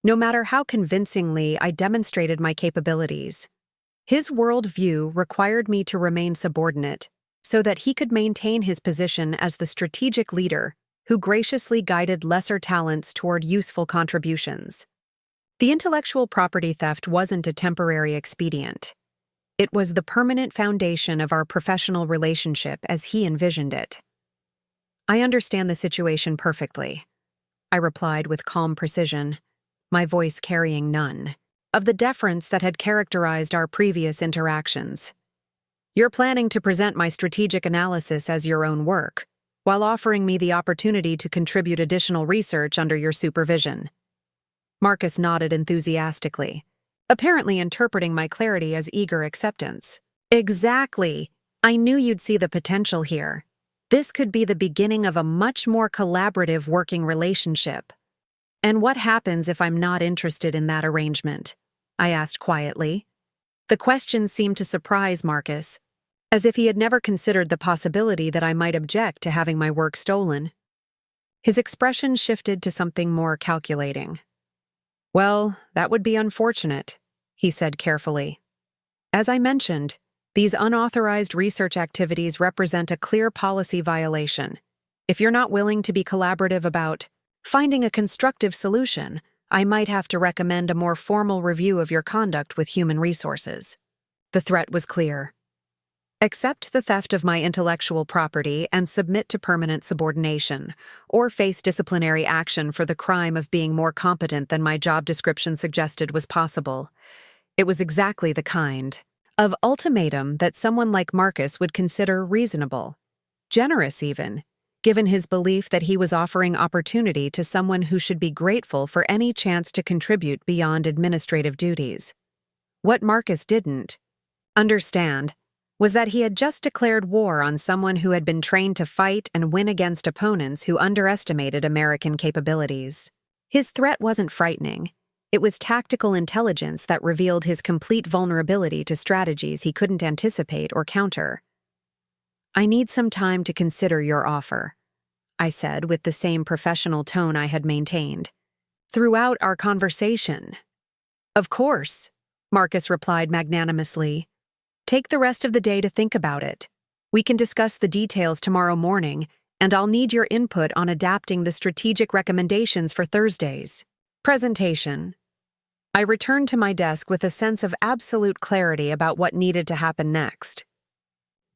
no matter how convincingly I demonstrated my capabilities. His worldview required me to remain subordinate so that he could maintain his position as the strategic leader who graciously guided lesser talents toward useful contributions. The intellectual property theft wasn't a temporary expedient. It was the permanent foundation of our professional relationship as he envisioned it. I understand the situation perfectly, I replied with calm precision, my voice carrying none of the deference that had characterized our previous interactions. You're planning to present my strategic analysis as your own work, while offering me the opportunity to contribute additional research under your supervision. Marcus nodded enthusiastically, apparently interpreting my clarity as eager acceptance. Exactly. I knew you'd see the potential here. This could be the beginning of a much more collaborative working relationship. And what happens if I'm not interested in that arrangement? I asked quietly. The question seemed to surprise Marcus, as if he had never considered the possibility that I might object to having my work stolen. His expression shifted to something more calculating. Well, that would be unfortunate, he said carefully. As I mentioned, these unauthorized research activities represent a clear policy violation. If you're not willing to be collaborative about Finding a constructive solution, I might have to recommend a more formal review of your conduct with human resources. The threat was clear. Accept the theft of my intellectual property and submit to permanent subordination, or face disciplinary action for the crime of being more competent than my job description suggested was possible. It was exactly the kind of ultimatum that someone like Marcus would consider reasonable, generous even, given his belief that he was offering opportunity to someone who should be grateful for any chance to contribute beyond administrative duties. What Marcus didn't understand was that he had just declared war on someone who had been trained to fight and win against opponents who underestimated American capabilities. His threat wasn't frightening. It was tactical intelligence that revealed his complete vulnerability to strategies he couldn't anticipate or counter. I need some time to consider your offer, I said with the same professional tone I had maintained throughout our conversation. Of course, Marcus replied magnanimously. Take the rest of the day to think about it. We can discuss the details tomorrow morning, and I'll need your input on adapting the strategic recommendations for Thursday's presentation. I returned to my desk with a sense of absolute clarity about what needed to happen next.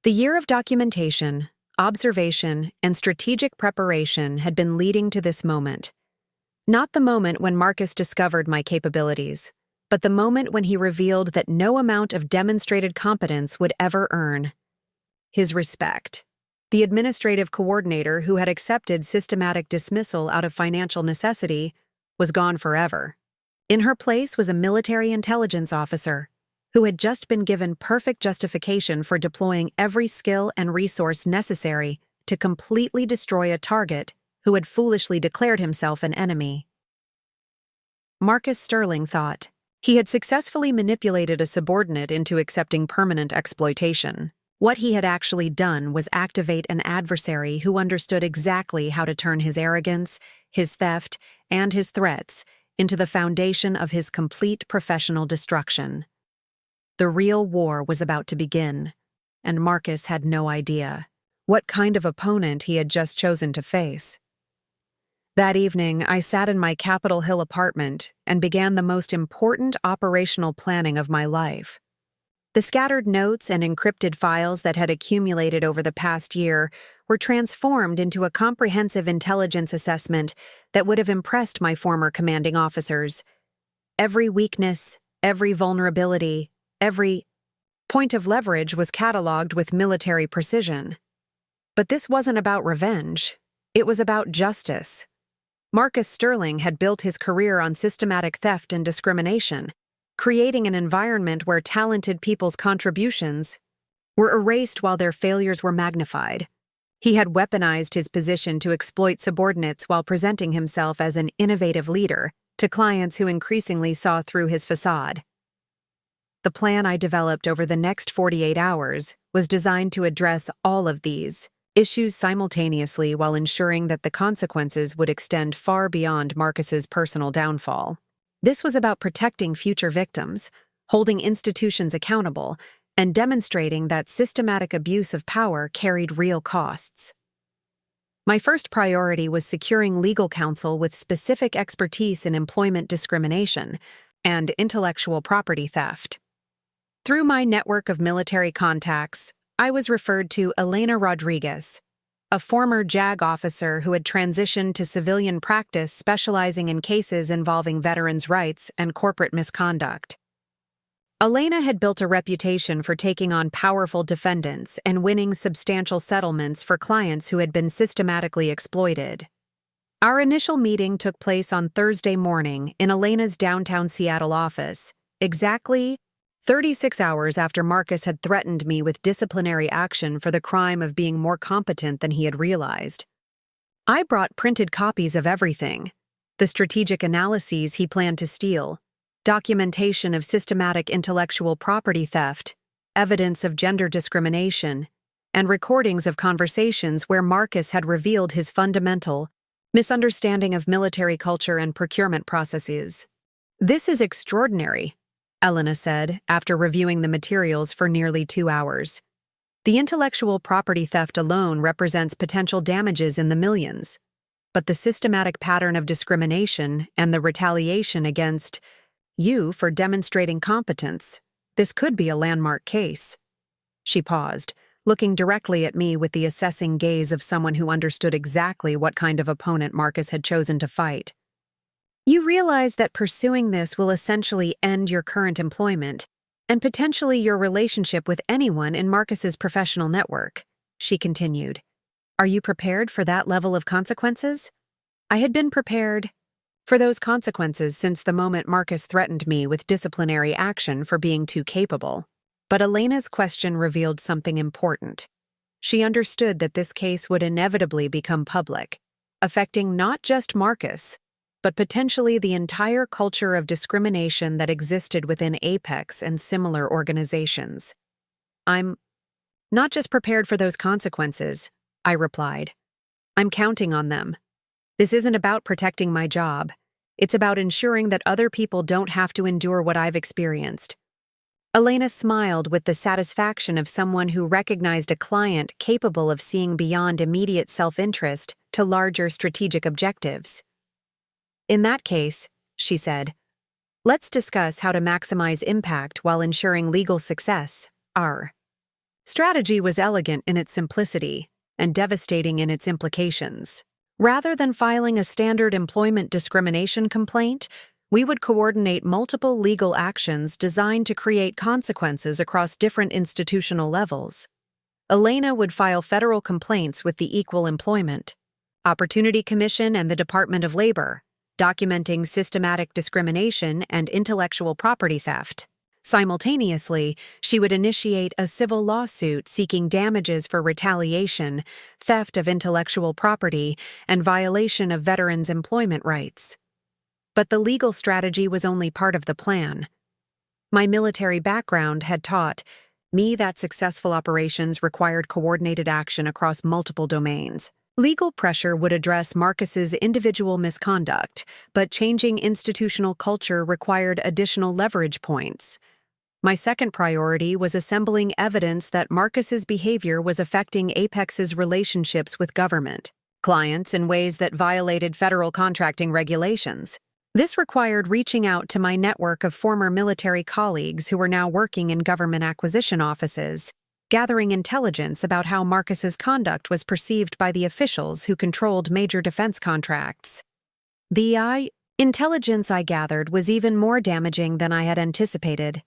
The year of documentation, observation, and strategic preparation had been leading to this moment. Not the moment when Marcus discovered my capabilities, but the moment when he revealed that no amount of demonstrated competence would ever earn his respect. The administrative coordinator who had accepted systematic dismissal out of financial necessity was gone forever. In her place was a military intelligence officer who had just been given perfect justification for deploying every skill and resource necessary to completely destroy a target who had foolishly declared himself an enemy. Marcus Sterling thought he had successfully manipulated a subordinate into accepting permanent exploitation. What he had actually done was activate an adversary who understood exactly how to turn his arrogance, his theft, and his threats into the foundation of his complete professional destruction. The real war was about to begin, and Marcus had no idea what kind of opponent he had just chosen to face. That evening, I sat in my Capitol Hill apartment and began the most important operational planning of my life. The scattered notes and encrypted files that had accumulated over the past year were transformed into a comprehensive intelligence assessment that would have impressed my former commanding officers. Every weakness, every vulnerability, every point of leverage was cataloged with military precision. But this wasn't about revenge. It was about justice. Marcus Sterling had built his career on systematic theft and discrimination, creating an environment where talented people's contributions were erased while their failures were magnified. He had weaponized his position to exploit subordinates while presenting himself as an innovative leader to clients who increasingly saw through his facade. The plan I developed over the next 48 hours was designed to address all of these issues simultaneously while ensuring that the consequences would extend far beyond Marcus's personal downfall. This was about protecting future victims, holding institutions accountable, and demonstrating that systematic abuse of power carried real costs. My first priority was securing legal counsel with specific expertise in employment discrimination and intellectual property theft. Through my network of military contacts, I was referred to Elena Rodriguez, a former JAG officer who had transitioned to civilian practice specializing in cases involving veterans' rights and corporate misconduct. Elena had built a reputation for taking on powerful defendants and winning substantial settlements for clients who had been systematically exploited. Our initial meeting took place on Thursday morning in Elena's downtown Seattle office, exactly 36 hours after Marcus had threatened me with disciplinary action for the crime of being more competent than he had realized. I brought printed copies of everything: the strategic analyses he planned to steal, documentation of systematic intellectual property theft, evidence of gender discrimination, and recordings of conversations where Marcus had revealed his fundamental misunderstanding of military culture and procurement processes. "This is extraordinary," Elena said, after reviewing the materials for nearly 2 hours. "The intellectual property theft alone represents potential damages in the millions. but the systematic pattern of discrimination and the retaliation against you for demonstrating competence. This could be a landmark case." She paused, looking directly at me with the assessing gaze of someone who understood exactly what kind of opponent Marcus had chosen to fight. "You realize that pursuing this will essentially end your current employment and potentially your relationship with anyone in Marcus's professional network," she continued. "Are you prepared for that level of consequences?" I had been prepared for those consequences since the moment Marcus threatened me with disciplinary action for being too capable. But Elena's question revealed something important. She understood that this case would inevitably become public, affecting not just Marcus, but potentially the entire culture of discrimination that existed within Apex and similar organizations. "I'm not just prepared for those consequences," I replied. "I'm counting on them. This isn't about protecting my job. It's about ensuring that other people don't have to endure what I've experienced." Elena smiled with the satisfaction of someone who recognized a client capable of seeing beyond immediate self-interest to larger strategic objectives. "In that case," she said, "let's discuss how to maximize impact while ensuring legal success." Our strategy was elegant in its simplicity and devastating in its implications. Rather than filing a standard employment discrimination complaint, we would coordinate multiple legal actions designed to create consequences across different institutional levels. Elena would file federal complaints with the Equal Employment Opportunity Commission and the Department of Labor, documenting systematic discrimination and intellectual property theft. Simultaneously, she would initiate a civil lawsuit seeking damages for retaliation, theft of intellectual property, and violation of veterans' employment rights. But the legal strategy was only part of the plan. My military background had taught me that successful operations required coordinated action across multiple domains. Legal pressure would address Marcus's individual misconduct, but changing institutional culture required additional leverage points. My second priority was assembling evidence that Marcus's behavior was affecting Apex's relationships with government clients in ways that violated federal contracting regulations. This required reaching out to my network of former military colleagues who were now working in government acquisition offices, gathering intelligence about how Marcus's conduct was perceived by the officials who controlled major defense contracts. The intelligence I gathered was even more damaging than I had anticipated.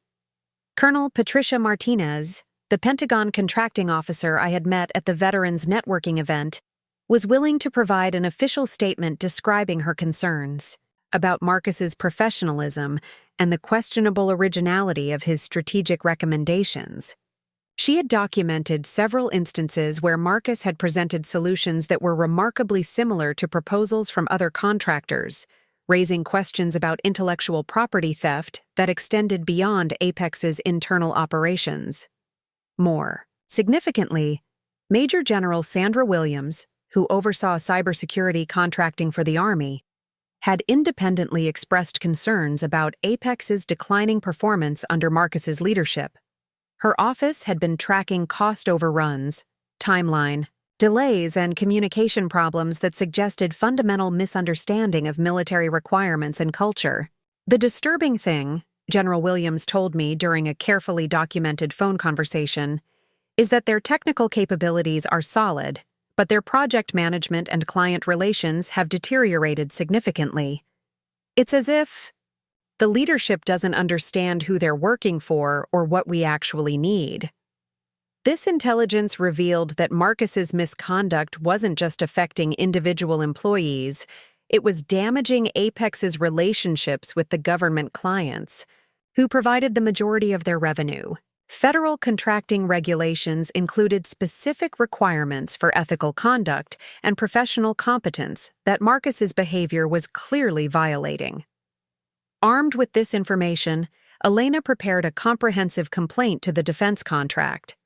Colonel Patricia Martinez, the Pentagon contracting officer I had met at the Veterans Networking event, was willing to provide an official statement describing her concerns about Marcus's professionalism and the questionable originality of his strategic recommendations. She had documented several instances where Marcus had presented solutions that were remarkably similar to proposals from other contractors, raising questions about intellectual property theft that extended beyond Apex's internal operations. More significantly, Major General Sandra Williams, who oversaw cybersecurity contracting for the Army, had independently expressed concerns about Apex's declining performance under Marcus's leadership. Her office had been tracking cost overruns, timeline, delays, and communication problems that suggested fundamental misunderstanding of military requirements and culture. "The disturbing thing," General Williams told me during a carefully documented phone conversation, "is that their technical capabilities are solid, but their project management and client relations have deteriorated significantly. It's as if the leadership doesn't understand who they're working for or what we actually need." This intelligence revealed that Marcus's misconduct wasn't just affecting individual employees, it was damaging Apex's relationships with the government clients, who provided the majority of their revenue. Federal contracting regulations included specific requirements for ethical conduct and professional competence that Marcus's behavior was clearly violating. Armed with this information, Elena prepared a comprehensive complaint to the defense contract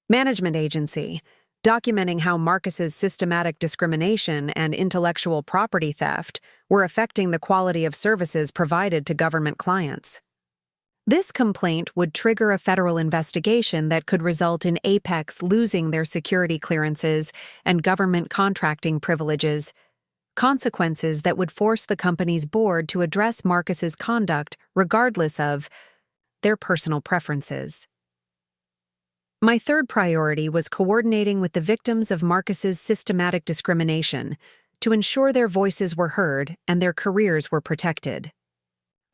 management agency, documenting how Marcus's systematic discrimination and intellectual property theft were affecting the quality of services provided to government clients. This complaint would trigger a federal investigation that could result in Apex losing their security clearances and government contracting privileges, consequences that would force the company's board to address Marcus's conduct regardless of their personal preferences. My third priority was coordinating with the victims of Marcus's systematic discrimination to ensure their voices were heard and their careers were protected.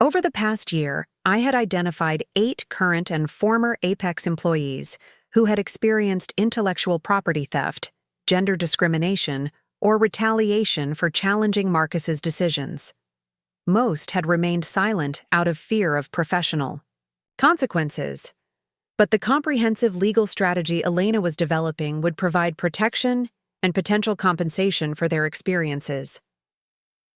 Over the past year, I had identified 8 current and former Apex employees who had experienced intellectual property theft, gender discrimination, or retaliation for challenging Marcus's decisions. Most had remained silent out of fear of professional consequences. But the comprehensive legal strategy Elena was developing would provide protection and potential compensation for their experiences.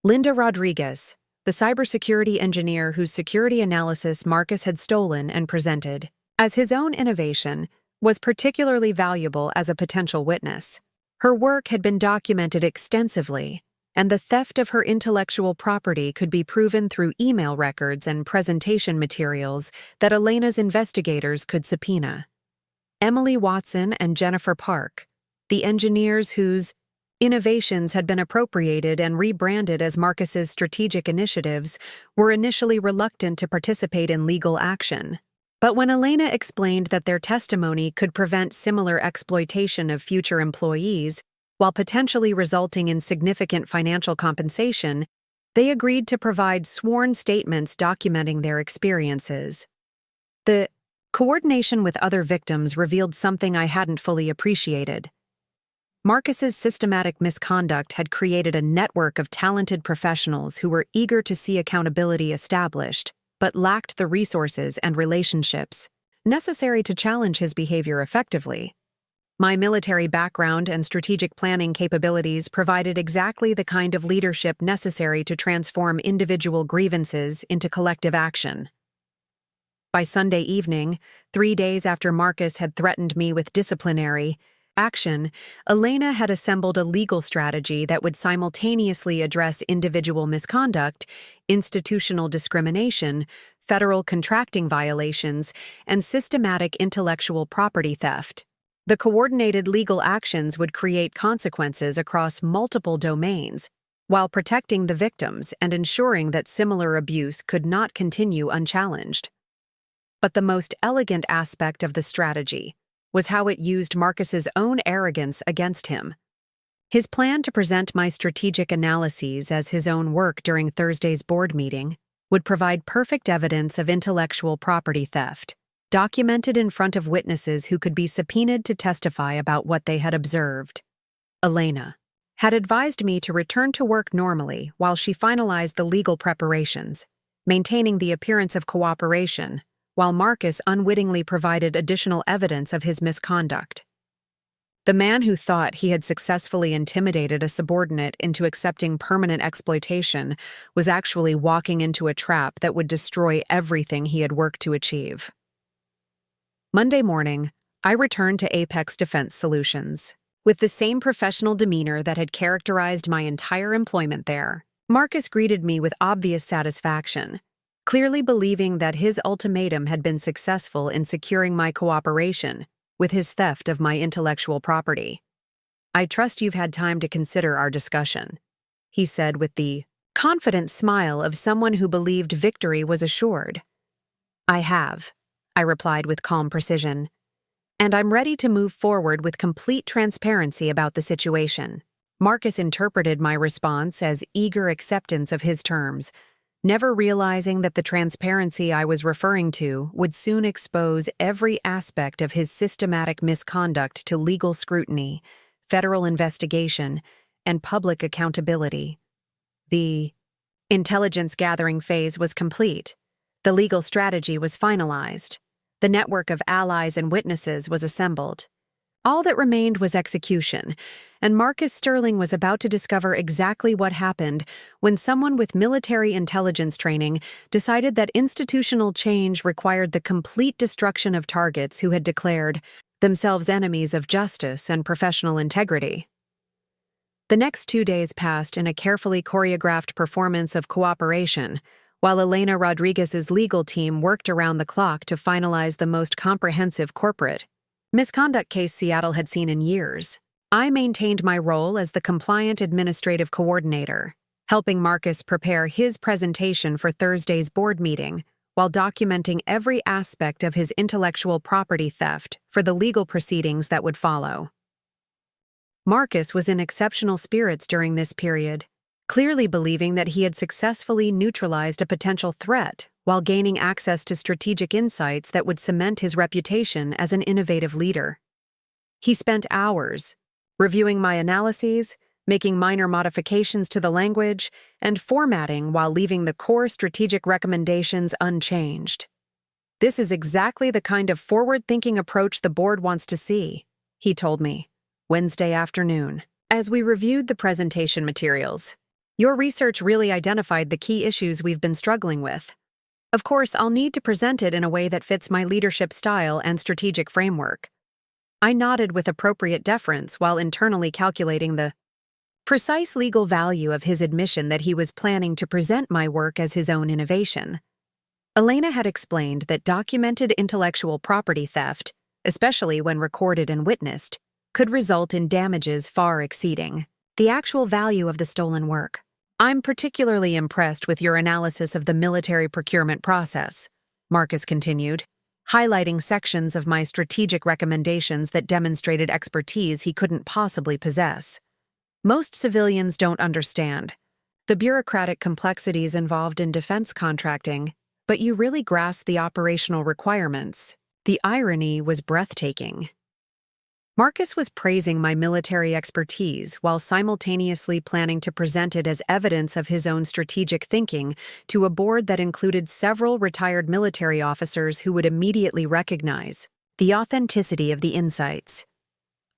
Elena Rodriguez, the cybersecurity engineer whose security analysis Marcus had stolen and presented as his own innovation, was particularly valuable as a potential witness. Her work had been documented extensively, and the theft of her intellectual property could be proven through email records and presentation materials that Elena's investigators could subpoena. Emily Watson and Jennifer Park, the engineers whose innovations had been appropriated and rebranded as Marcus's strategic initiatives, were initially reluctant to participate in legal action. But when Elena explained that their testimony could prevent similar exploitation of future employees, while potentially resulting in significant financial compensation, they agreed to provide sworn statements documenting their experiences. The coordination with other victims revealed something I hadn't fully appreciated. Marcus's systematic misconduct had created a network of talented professionals who were eager to see accountability established, but lacked the resources and relationships necessary to challenge his behavior effectively. My military background and strategic planning capabilities provided exactly the kind of leadership necessary to transform individual grievances into collective action. By Sunday evening, 3 days after Marcus had threatened me with disciplinary action, Elena had assembled a legal strategy that would simultaneously address individual misconduct, institutional discrimination, federal contracting violations, and systematic intellectual property theft. The coordinated legal actions would create consequences across multiple domains, while protecting the victims and ensuring that similar abuse could not continue unchallenged. But the most elegant aspect of the strategy was how it used Marcus's own arrogance against him. His plan to present my strategic analyses as his own work during Thursday's board meeting would provide perfect evidence of intellectual property theft, documented in front of witnesses who could be subpoenaed to testify about what they had observed. Elena had advised me to return to work normally while she finalized the legal preparations, maintaining the appearance of cooperation, while Marcus unwittingly provided additional evidence of his misconduct. The man who thought he had successfully intimidated a subordinate into accepting permanent exploitation was actually walking into a trap that would destroy everything he had worked to achieve. Monday morning, I returned to Apex Defense Solutions. With the same professional demeanor that had characterized my entire employment there, Marcus greeted me with obvious satisfaction, clearly believing that his ultimatum had been successful in securing my cooperation with his theft of my intellectual property. "I trust you've had time to consider our discussion," he said with the confident smile of someone who believed victory was assured. "I have," I replied with calm precision, "and I'm ready to move forward with complete transparency about the situation." Marcus interpreted my response as eager acceptance of his terms, never realizing that the transparency I was referring to would soon expose every aspect of his systematic misconduct to legal scrutiny, federal investigation, and public accountability. The intelligence gathering phase was complete. The legal strategy was finalized. The network of allies and witnesses was assembled. All that remained was execution, and Marcus Sterling was about to discover exactly what happened when someone with military intelligence training decided that institutional change required the complete destruction of targets who had declared themselves enemies of justice and professional integrity. The next 2 days passed in a carefully choreographed performance of cooperation, while Elena Rodriguez's legal team worked around the clock to finalize the most comprehensive corporate misconduct case Seattle had seen in years. I maintained my role as the compliant administrative coordinator, helping Marcus prepare his presentation for Thursday's board meeting while documenting every aspect of his intellectual property theft for the legal proceedings that would follow. Marcus was in exceptional spirits during this period, clearly believing that he had successfully neutralized a potential threat while gaining access to strategic insights that would cement his reputation as an innovative leader. He spent hours reviewing my analyses, making minor modifications to the language, and formatting while leaving the core strategic recommendations unchanged. "This is exactly the kind of forward-thinking approach the board wants to see," he told me, Wednesday afternoon. As we reviewed the presentation materials, "Your research really identified the key issues we've been struggling with. Of course, I'll need to present it in a way that fits my leadership style and strategic framework." I nodded with appropriate deference while internally calculating the precise legal value of his admission that he was planning to present my work as his own innovation. Elena had explained that documented intellectual property theft, especially when recorded and witnessed, could result in damages far exceeding the actual value of the stolen work. "I'm particularly impressed with your analysis of the military procurement process," Marcus continued, highlighting sections of my strategic recommendations that demonstrated expertise he couldn't possibly possess. "Most civilians don't understand the bureaucratic complexities involved in defense contracting, but you really grasp the operational requirements." The irony was breathtaking. Marcus was praising my military expertise while simultaneously planning to present it as evidence of his own strategic thinking to a board that included several retired military officers who would immediately recognize the authenticity of the insights.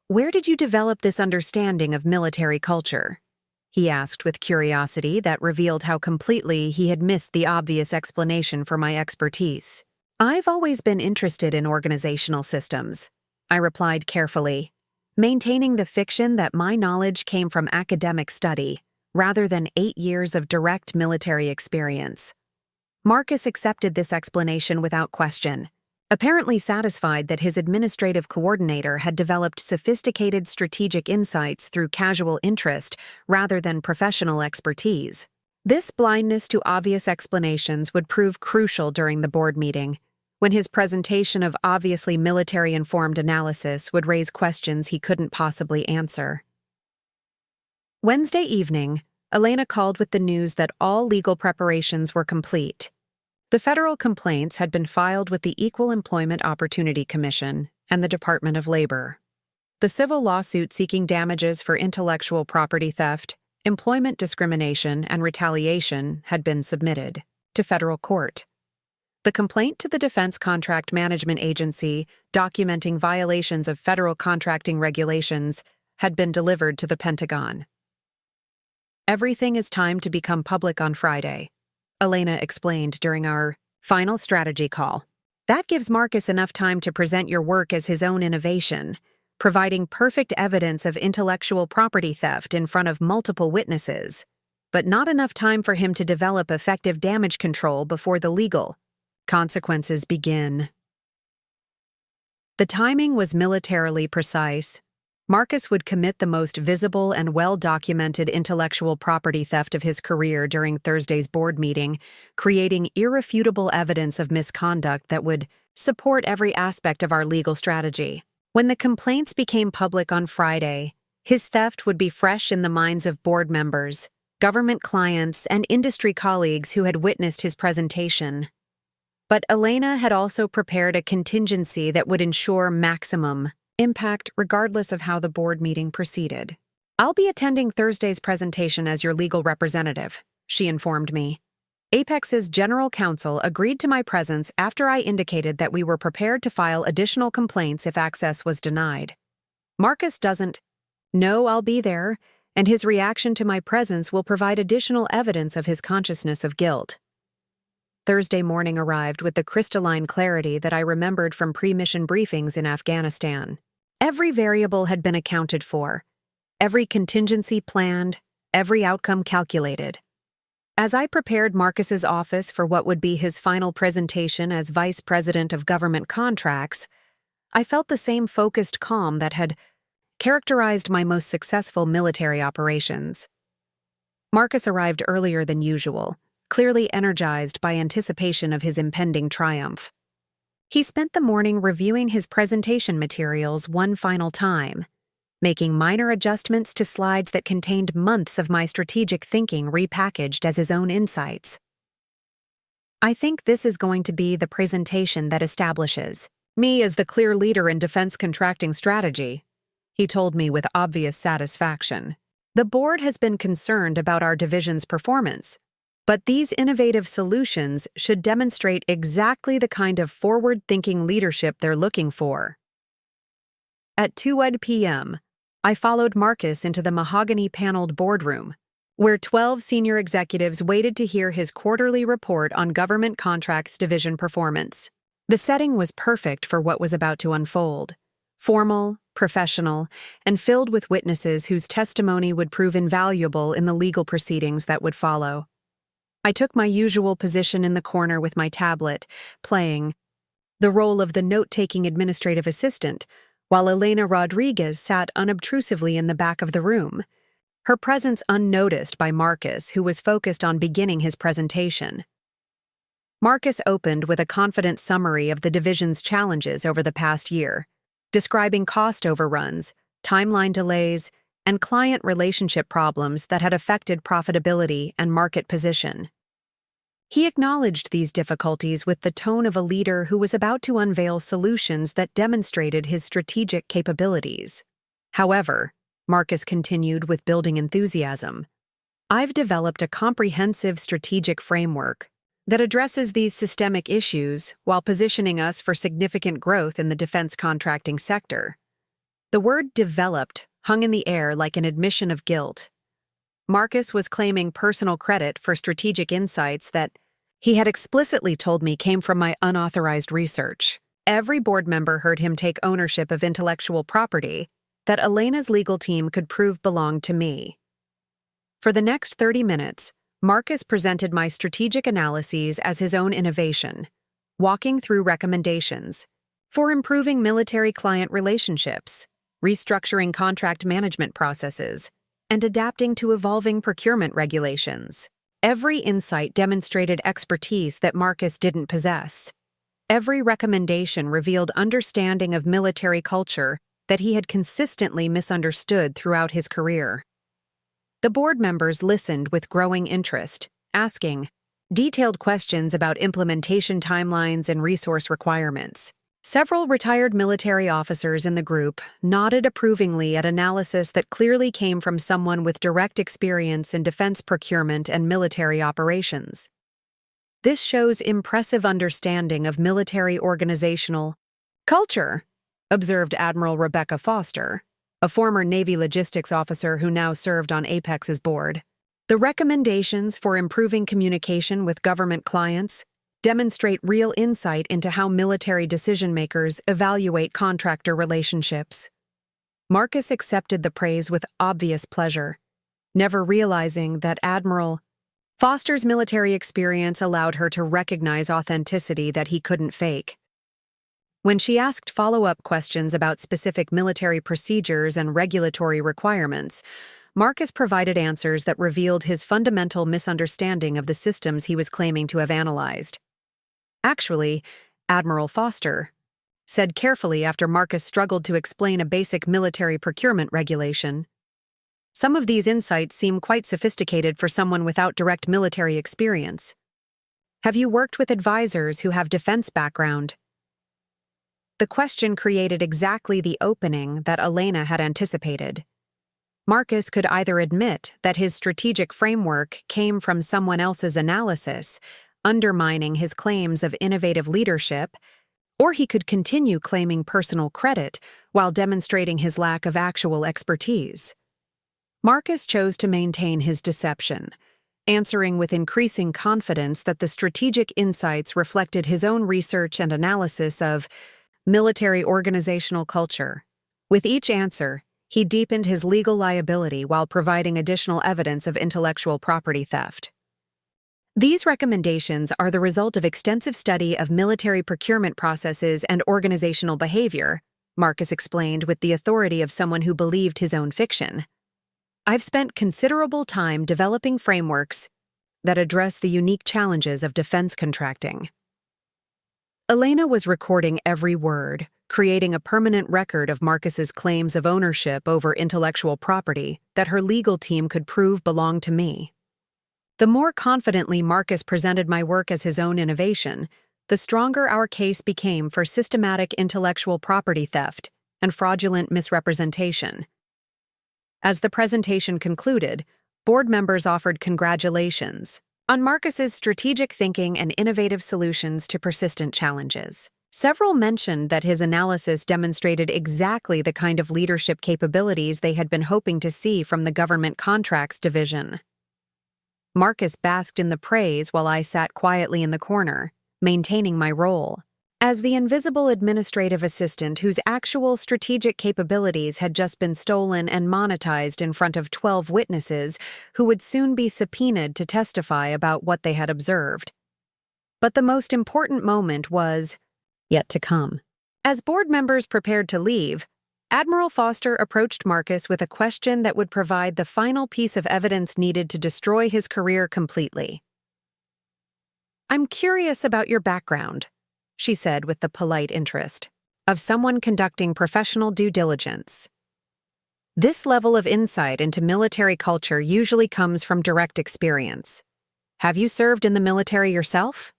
"Where did you develop this understanding of military culture?" he asked with curiosity that revealed how completely he had missed the obvious explanation for my expertise. "I've always been interested in organizational systems," I replied carefully, maintaining the fiction that my knowledge came from academic study rather than 8 years of direct military experience. Marcus accepted this explanation without question, apparently satisfied that his administrative coordinator had developed sophisticated strategic insights through casual interest rather than professional expertise. This blindness to obvious explanations would prove crucial during the board meeting, when his presentation of obviously military-informed analysis would raise questions he couldn't possibly answer. Wednesday evening, Elena called with the news that all legal preparations were complete. The federal complaints had been filed with the Equal Employment Opportunity Commission and the Department of Labor. The civil lawsuit seeking damages for intellectual property theft, employment discrimination, and retaliation had been submitted to federal court. The complaint to the Defense Contract Management Agency documenting violations of federal contracting regulations had been delivered to the Pentagon. "Everything is timed to become public on Friday," Elena explained during our final strategy call. "That gives Marcus enough time to present your work as his own innovation, providing perfect evidence of intellectual property theft in front of multiple witnesses, but not enough time for him to develop effective damage control before the legal consequences begin." The timing was militarily precise. Marcus would commit the most visible and well-documented intellectual property theft of his career during Thursday's board meeting, creating irrefutable evidence of misconduct that would support every aspect of our legal strategy. When the complaints became public on Friday, his theft would be fresh in the minds of board members, government clients, and industry colleagues who had witnessed his presentation. But Elena had also prepared a contingency that would ensure maximum impact regardless of how the board meeting proceeded. "I'll be attending Thursday's presentation as your legal representative," she informed me. Apex's general counsel agreed to my presence after I indicated that we were prepared to file additional complaints if access was denied. Marcus doesn't know I'll be there, and his reaction to my presence will provide additional evidence of his consciousness of guilt. Thursday morning arrived with the crystalline clarity that I remembered from pre-mission briefings in Afghanistan. Every variable had been accounted for, every contingency planned, every outcome calculated. As I prepared Marcus's office for what would be his final presentation as Vice President of Government Contracts, I felt the same focused calm that had characterized my most successful military operations. Marcus arrived earlier than usual, clearly energized by anticipation of his impending triumph. He spent the morning reviewing his presentation materials one final time, making minor adjustments to slides that contained months of my strategic thinking repackaged as his own insights. "I think this is going to be the presentation that establishes me as the clear leader in defense contracting strategy," he told me with obvious satisfaction. "The board has been concerned about our division's performance, but these innovative solutions should demonstrate exactly the kind of forward-thinking leadership they're looking for." At 2 p.m., I followed Marcus into the mahogany-paneled boardroom, where 12 senior executives waited to hear his quarterly report on government contracts division performance. The setting was perfect for what was about to unfold: formal, professional, and filled with witnesses whose testimony would prove invaluable in the legal proceedings that would follow. I took my usual position in the corner with my tablet, playing the role of the note-taking administrative assistant, while Elena Rodriguez sat unobtrusively in the back of the room, her presence unnoticed by Marcus, who was focused on beginning his presentation. Marcus opened with a confident summary of the division's challenges over the past year, describing cost overruns, timeline delays, and client relationship problems that had affected profitability and market position. He acknowledged these difficulties with the tone of a leader who was about to unveil solutions that demonstrated his strategic capabilities. However, Marcus continued with building enthusiasm, "I've developed a comprehensive strategic framework that addresses these systemic issues while positioning us for significant growth in the defense contracting sector." The word "developed" hung in the air like an admission of guilt. Marcus was claiming personal credit for strategic insights that he had explicitly told me came from my unauthorized research. Every board member heard him take ownership of intellectual property that Elena's legal team could prove belonged to me. For the next 30 minutes, Marcus presented my strategic analyses as his own innovation, walking through recommendations for improving military-client relationships, restructuring contract management processes, and adapting to evolving procurement regulations. Every insight demonstrated expertise that Marcus didn't possess. Every recommendation revealed understanding of military culture that he had consistently misunderstood throughout his career. The board members listened with growing interest, asking detailed questions about implementation timelines and resource requirements. Several retired military officers in the group nodded approvingly at analysis that clearly came from someone with direct experience in defense procurement and military operations. "This shows impressive understanding of military organizational culture," observed Admiral Rebecca Foster, a former Navy logistics officer who now served on Apex's board. "The recommendations for improving communication with government clients demonstrate real insight into how military decision-makers evaluate contractor relationships." Marcus accepted the praise with obvious pleasure, never realizing that Admiral Foster's military experience allowed her to recognize authenticity that he couldn't fake. When she asked follow-up questions about specific military procedures and regulatory requirements, Marcus provided answers that revealed his fundamental misunderstanding of the systems he was claiming to have analyzed. "Actually," Admiral Foster said carefully after Marcus struggled to explain a basic military procurement regulation, "some of these insights seem quite sophisticated for someone without direct military experience. Have you worked with advisors who have defense background?" The question created exactly the opening that Elena had anticipated. Marcus could either admit that his strategic framework came from someone else's analysis, undermining his claims of innovative leadership, or he could continue claiming personal credit while demonstrating his lack of actual expertise. Marcus chose to maintain his deception, answering with increasing confidence that the strategic insights reflected his own research and analysis of military organizational culture. With each answer, he deepened his legal liability while providing additional evidence of intellectual property theft. These recommendations are the result of extensive study of military procurement processes and organizational behavior, Marcus explained with the authority of someone who believed his own fiction. "I've spent considerable time developing frameworks that address the unique challenges of defense contracting." Elena was recording every word, creating a permanent record of Marcus's claims of ownership over intellectual property that her legal team could prove belonged to me. The more confidently Marcus presented my work as his own innovation, the stronger our case became for systematic intellectual property theft and fraudulent misrepresentation. As the presentation concluded, board members offered congratulations on Marcus's strategic thinking and innovative solutions to persistent challenges. Several mentioned that his analysis demonstrated exactly the kind of leadership capabilities they had been hoping to see from the government contracts division. Marcus basked in the praise while I sat quietly in the corner, maintaining my role as the invisible administrative assistant whose actual strategic capabilities had just been stolen and monetized in front of 12 witnesses who would soon be subpoenaed to testify about what they had observed. But the most important moment was yet to come. As board members prepared to leave, Admiral Foster approached Marcus with a question that would provide the final piece of evidence needed to destroy his career completely. "I'm curious about your background," she said with the polite interest of someone conducting professional due diligence. "This level of insight into military culture usually comes from direct experience. Have you served in the military yourself?"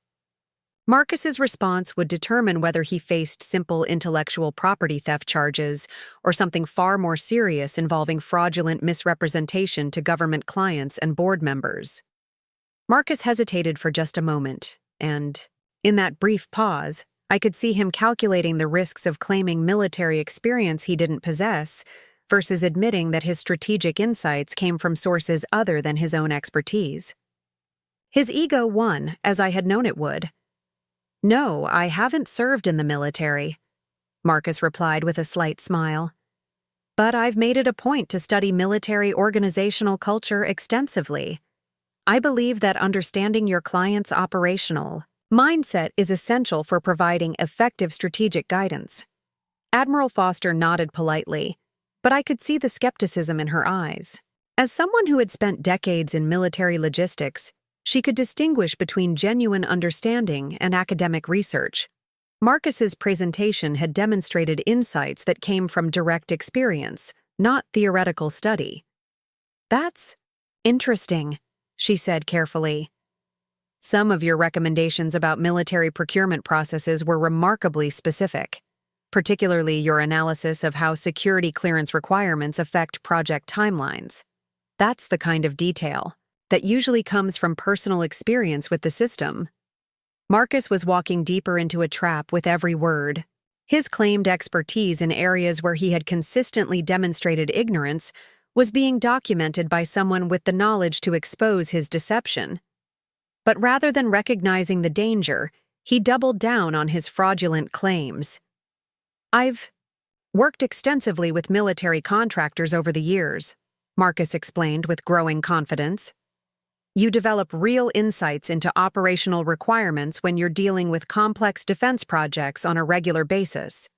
Marcus's response would determine whether he faced simple intellectual property theft charges or something far more serious involving fraudulent misrepresentation to government clients and board members. Marcus hesitated for just a moment, and in that brief pause, I could see him calculating the risks of claiming military experience he didn't possess versus admitting that his strategic insights came from sources other than his own expertise. His ego won, as I had known it would. "No, I haven't served in the military," Marcus replied with a slight smile. "But I've made it a point to study military organizational culture extensively. I believe that understanding your client's operational mindset is essential for providing effective strategic guidance." Admiral Foster nodded politely, but I could see the skepticism in her eyes. As someone who had spent decades in military logistics, she could distinguish between genuine understanding and academic research. Marcus's presentation had demonstrated insights that came from direct experience, not theoretical study. "That's interesting," she said carefully. "Some of your recommendations about military procurement processes were remarkably specific, particularly your analysis of how security clearance requirements affect project timelines. That's the kind of detail that usually comes from personal experience with the system." Marcus was walking deeper into a trap with every word. His claimed expertise in areas where he had consistently demonstrated ignorance was being documented by someone with the knowledge to expose his deception. But rather than recognizing the danger, he doubled down on his fraudulent claims. "I've worked extensively with military contractors over the years," Marcus explained with growing confidence. "You develop real insights into operational requirements when you're dealing with complex defense projects on a regular basis."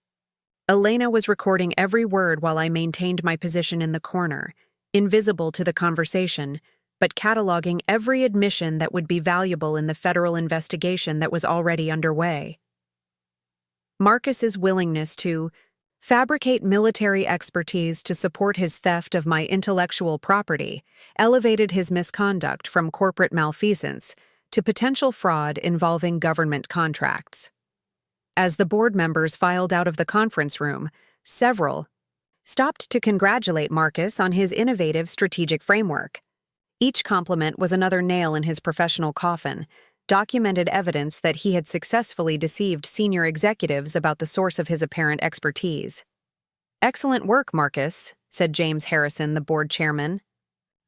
Elena was recording every word while I maintained my position in the corner, invisible to the conversation, but cataloging every admission that would be valuable in the federal investigation that was already underway. Marcus's willingness to fabricate military expertise to support his theft of my intellectual property elevated his misconduct from corporate malfeasance to potential fraud involving government contracts. As the board members filed out of the conference room, several stopped to congratulate Marcus on his innovative strategic framework. Each compliment was another nail in his professional coffin, documented evidence that he had successfully deceived senior executives about the source of his apparent expertise. "Excellent work, Marcus," said James Harrison, the board chairman.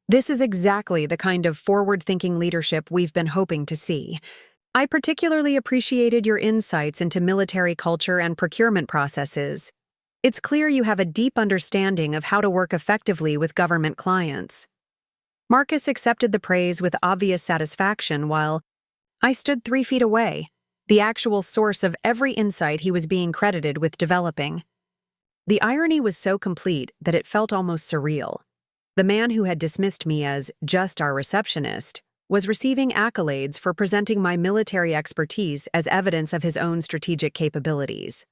"This is exactly the kind of forward-thinking leadership we've been hoping to see. I particularly appreciated your insights into military culture and procurement processes. It's clear you have a deep understanding of how to work effectively with government clients." Marcus accepted the praise with obvious satisfaction while I stood 3 feet away, the actual source of every insight he was being credited with developing. The irony was so complete that it felt almost surreal. The man who had dismissed me as just our receptionist was receiving accolades for presenting my military expertise as evidence of his own strategic capabilities.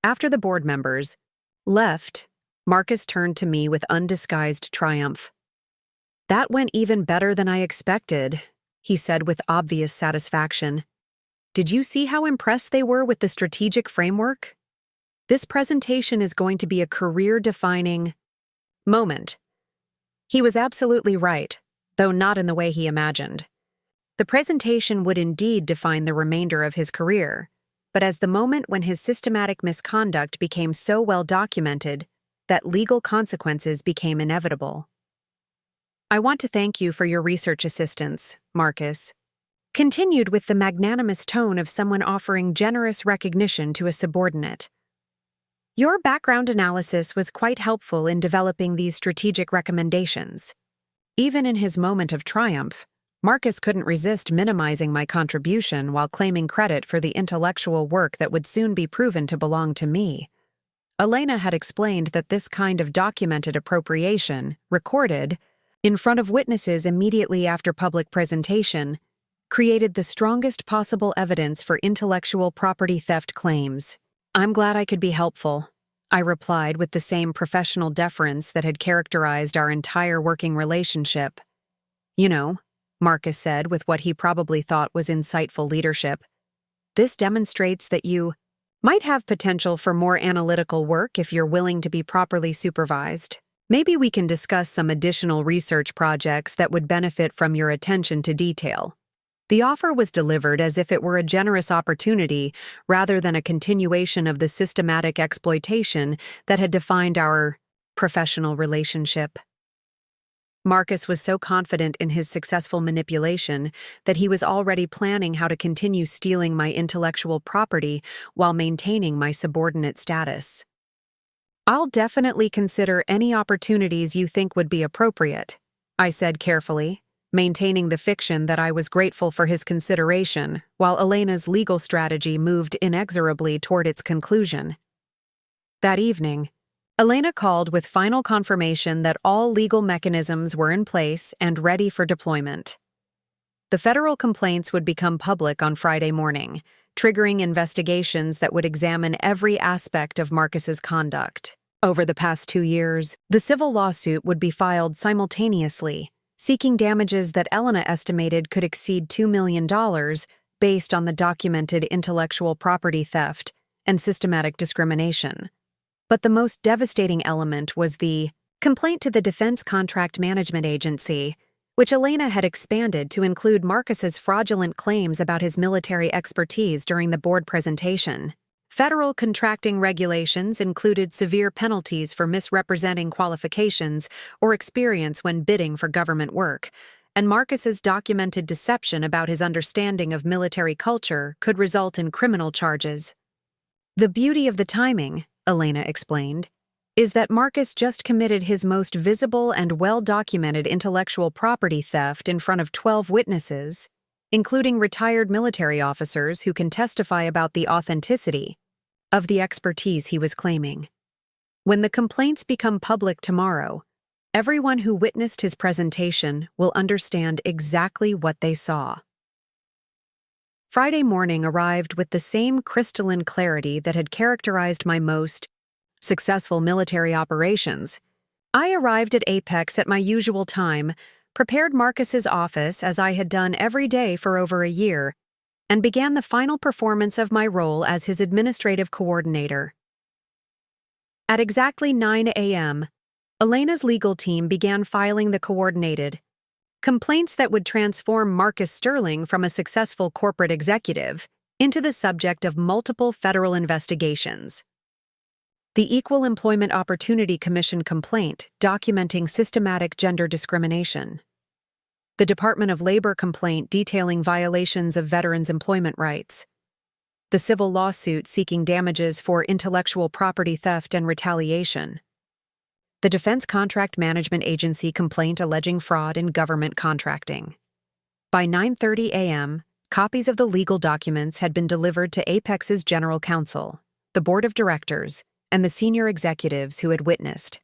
After the board members left, Marcus turned to me with undisguised triumph. "That went even better than I expected," he said with obvious satisfaction. "Did you see how impressed they were with the strategic framework? This presentation is going to be a career-defining moment." He was absolutely right, though not in the way he imagined. The presentation would indeed define the remainder of his career, but as the moment when his systematic misconduct became so well documented that legal consequences became inevitable. "I want to thank you for your research assistance, Marcus," continued with the magnanimous tone of someone offering generous recognition to a subordinate. "Your background analysis was quite helpful in developing these strategic recommendations." Even in his moment of triumph, Marcus couldn't resist minimizing my contribution while claiming credit for the intellectual work that would soon be proven to belong to me. Elena had explained that this kind of documented appropriation, recorded in front of witnesses immediately after public presentation, created the strongest possible evidence for intellectual property theft claims. "I'm glad I could be helpful," I replied with the same professional deference that had characterized our entire working relationship. "You know," Marcus said with what he probably thought was insightful leadership, "this demonstrates that you might have potential for more analytical work if you're willing to be properly supervised. Maybe we can discuss some additional research projects that would benefit from your attention to detail." The offer was delivered as if it were a generous opportunity rather than a continuation of the systematic exploitation that had defined our professional relationship. Marcus was so confident in his successful manipulation that he was already planning how to continue stealing my intellectual property while maintaining my subordinate status. "I'll definitely consider any opportunities you think would be appropriate," I said carefully, maintaining the fiction that I was grateful for his consideration while Elena's legal strategy moved inexorably toward its conclusion. That evening, Elena called with final confirmation that all legal mechanisms were in place and ready for deployment. The federal complaints would become public on Friday morning, triggering investigations that would examine every aspect of Marcus's conduct. Over the past 2 years, the civil lawsuit would be filed simultaneously, seeking damages that Elena estimated could exceed $2 million based on the documented intellectual property theft and systematic discrimination. But the most devastating element was the complaint to the Defense Contract Management Agency, which Elena had expanded to include Marcus's fraudulent claims about his military expertise during the board presentation. Federal contracting regulations included severe penalties for misrepresenting qualifications or experience when bidding for government work, and Marcus's documented deception about his understanding of military culture could result in criminal charges. "The beauty of the timing," Elena explained, "is that Marcus just committed his most visible and well-documented intellectual property theft in front of 12 witnesses, including retired military officers who can testify about the authenticity of the expertise he was claiming. When the complaints become public tomorrow, everyone who witnessed his presentation will understand exactly what they saw." Friday morning arrived with the same crystalline clarity that had characterized my most successful military operations. I arrived at Apex at my usual time, prepared Marcus's office as I had done every day for over a year, and began the final performance of my role as his administrative coordinator. At exactly 9 a.m., Elena's legal team began filing the coordinated complaints that would transform Marcus Sterling from a successful corporate executive into the subject of multiple federal investigations. The Equal Employment Opportunity Commission complaint documenting systematic gender discrimination. The Department of Labor complaint detailing violations of veterans' employment rights. The civil lawsuit seeking damages for intellectual property theft and retaliation. The Defense Contract Management Agency complaint alleging fraud in government contracting. By 9:30 a.m., copies of the legal documents had been delivered to Apex's General Counsel, the Board of Directors, and the senior executives who had witnessed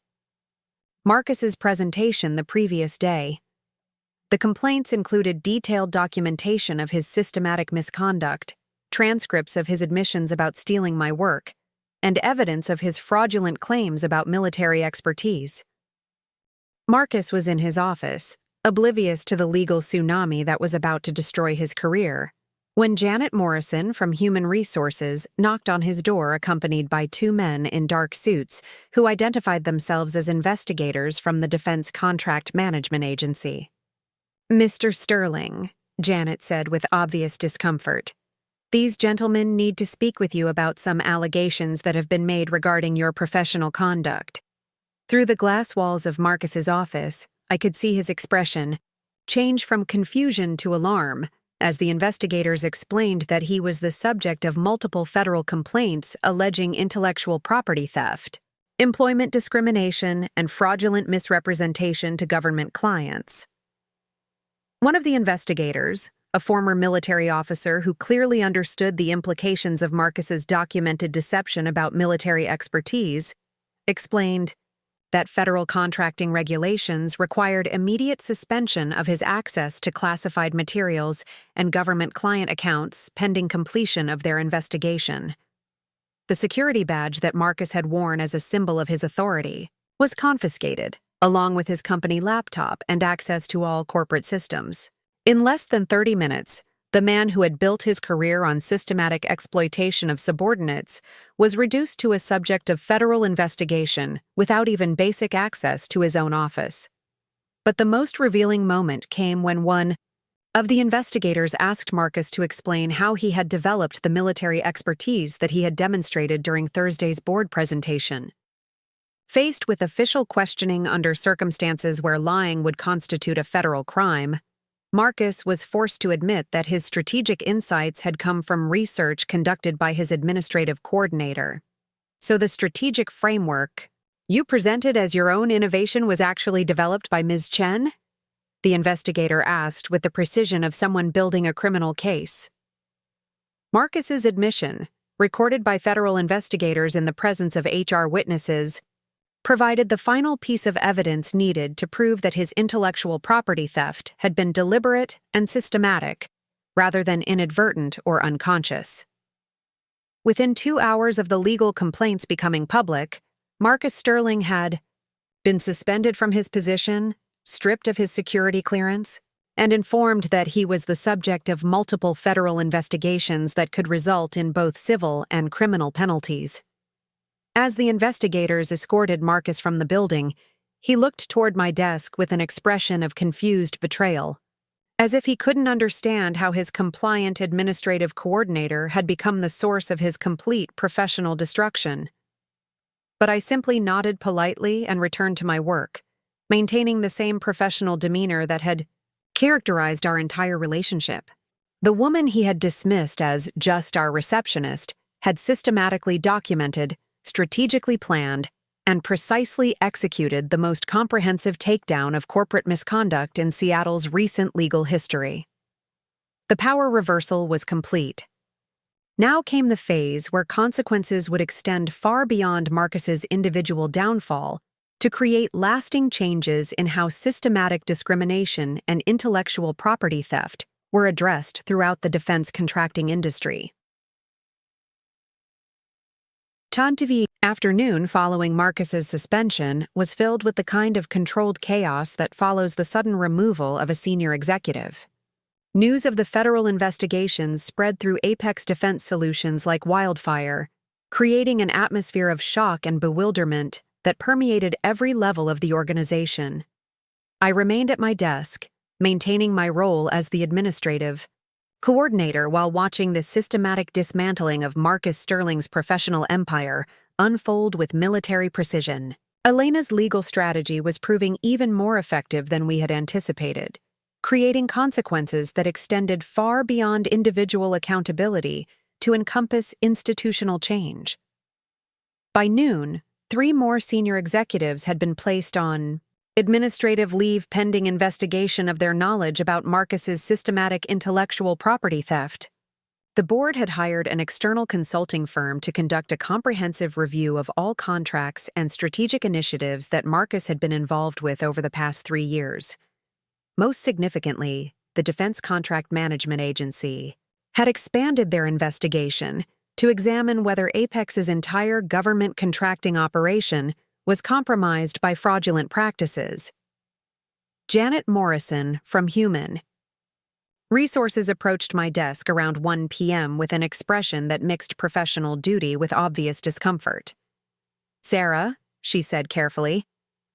Marcus's presentation the previous day. The complaints included detailed documentation of his systematic misconduct, transcripts of his admissions about stealing my work, and evidence of his fraudulent claims about military expertise. Marcus was in his office, oblivious to the legal tsunami that was about to destroy his career, when Janet Morrison from Human Resources knocked on his door accompanied by two men in dark suits who identified themselves as investigators from the Defense Contract Management Agency. "Mr. Sterling," Janet said with obvious discomfort, "these gentlemen need to speak with you about some allegations that have been made regarding your professional conduct." Through the glass walls of Marcus's office, I could see his expression change from confusion to alarm as the investigators explained that he was the subject of multiple federal complaints alleging intellectual property theft, employment discrimination, and fraudulent misrepresentation to government clients. One of the investigators, a former military officer who clearly understood the implications of Marcus's documented deception about military expertise, explained that federal contracting regulations required immediate suspension of his access to classified materials and government client accounts pending completion of their investigation. The security badge that Marcus had worn as a symbol of his authority was confiscated, along with his company laptop and access to all corporate systems. In less than 30 minutes, the man who had built his career on systematic exploitation of subordinates was reduced to a subject of federal investigation without even basic access to his own office. But the most revealing moment came when one of the investigators asked Marcus to explain how he had developed the military expertise that he had demonstrated during Thursday's board presentation. Faced with official questioning under circumstances where lying would constitute a federal crime, Marcus was forced to admit that his strategic insights had come from research conducted by his administrative coordinator. "So the strategic framework you presented as your own innovation was actually developed by Ms. Chen?" the investigator asked with the precision of someone building a criminal case. Marcus's admission, recorded by federal investigators in the presence of HR witnesses, provided the final piece of evidence needed to prove that his intellectual property theft had been deliberate and systematic, rather than inadvertent or unconscious. Within 2 hours of the legal complaints becoming public, Marcus Sterling had been suspended from his position, stripped of his security clearance, and informed that he was the subject of multiple federal investigations that could result in both civil and criminal penalties. As the investigators escorted Marcus from the building, he looked toward my desk with an expression of confused betrayal, as if he couldn't understand how his compliant administrative coordinator had become the source of his complete professional destruction. But I simply nodded politely and returned to my work, maintaining the same professional demeanor that had characterized our entire relationship. The woman he had dismissed as just our receptionist had systematically documented, strategically planned, and precisely executed the most comprehensive takedown of corporate misconduct in Seattle's recent legal history. The power reversal was complete. Now came the phase where consequences would extend far beyond Marcus's individual downfall to create lasting changes in how systematic discrimination and intellectual property theft were addressed throughout the defense contracting industry. The afternoon following Marcus's suspension was filled with the kind of controlled chaos that follows the sudden removal of a senior executive. News of the federal investigations spread through Apex Defense Solutions like wildfire, creating an atmosphere of shock and bewilderment that permeated every level of the organization. I remained at my desk, maintaining my role as the administrative coordinator while watching the systematic dismantling of Marcus Sterling's professional empire unfold with military precision. Elena's legal strategy was proving even more effective than we had anticipated, creating consequences that extended far beyond individual accountability to encompass institutional change. By noon, 3 more senior executives had been placed on administrative leave pending investigation of their knowledge about Marcus's systematic intellectual property theft. The board had hired an external consulting firm to conduct a comprehensive review of all contracts and strategic initiatives that Marcus had been involved with over the past 3 years. Most significantly, the Defense Contract Management Agency had expanded their investigation to examine whether Apex's entire government contracting operation was compromised by fraudulent practices. Janet Morrison from Human Resources approached my desk around 1 p.m. with an expression that mixed professional duty with obvious discomfort. "Sarah," she said carefully,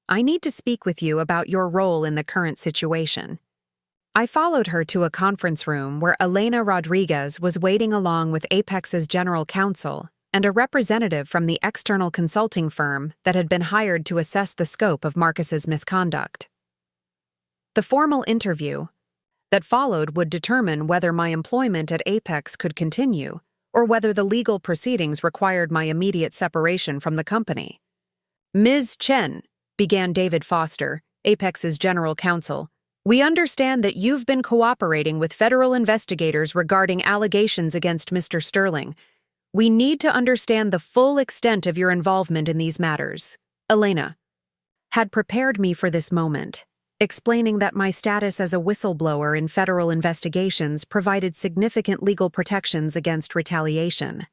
"I need to speak with you about your role in the current situation." I followed her to a conference room where Elena Rodriguez was waiting along with Apex's general counsel and a representative from the external consulting firm that had been hired to assess the scope of Marcus's misconduct. The formal interview that followed would determine whether my employment at Apex could continue or whether the legal proceedings required my immediate separation from the company. "Ms. Chen," began David Foster, Apex's general counsel, "we understand that you've been cooperating with federal investigators regarding allegations against Mr. Sterling. We need to understand the full extent of your involvement in these matters." Elena had prepared me for this moment, explaining that my status as a whistleblower in federal investigations provided significant legal protections against retaliation.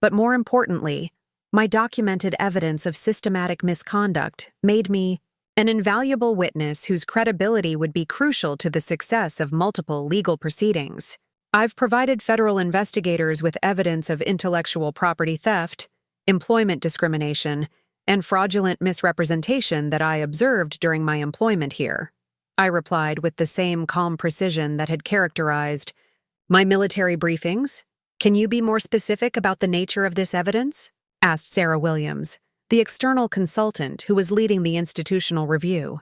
But more importantly, my documented evidence of systematic misconduct made me an invaluable witness whose credibility would be crucial to the success of multiple legal proceedings. I've provided federal investigators with evidence of intellectual property theft, employment discrimination, and fraudulent misrepresentation that I observed during my employment here, I replied with the same calm precision that had characterized my military briefings. "Can you be more specific about the nature of this evidence?" asked Sarah Williams, the external consultant who was leading the institutional review.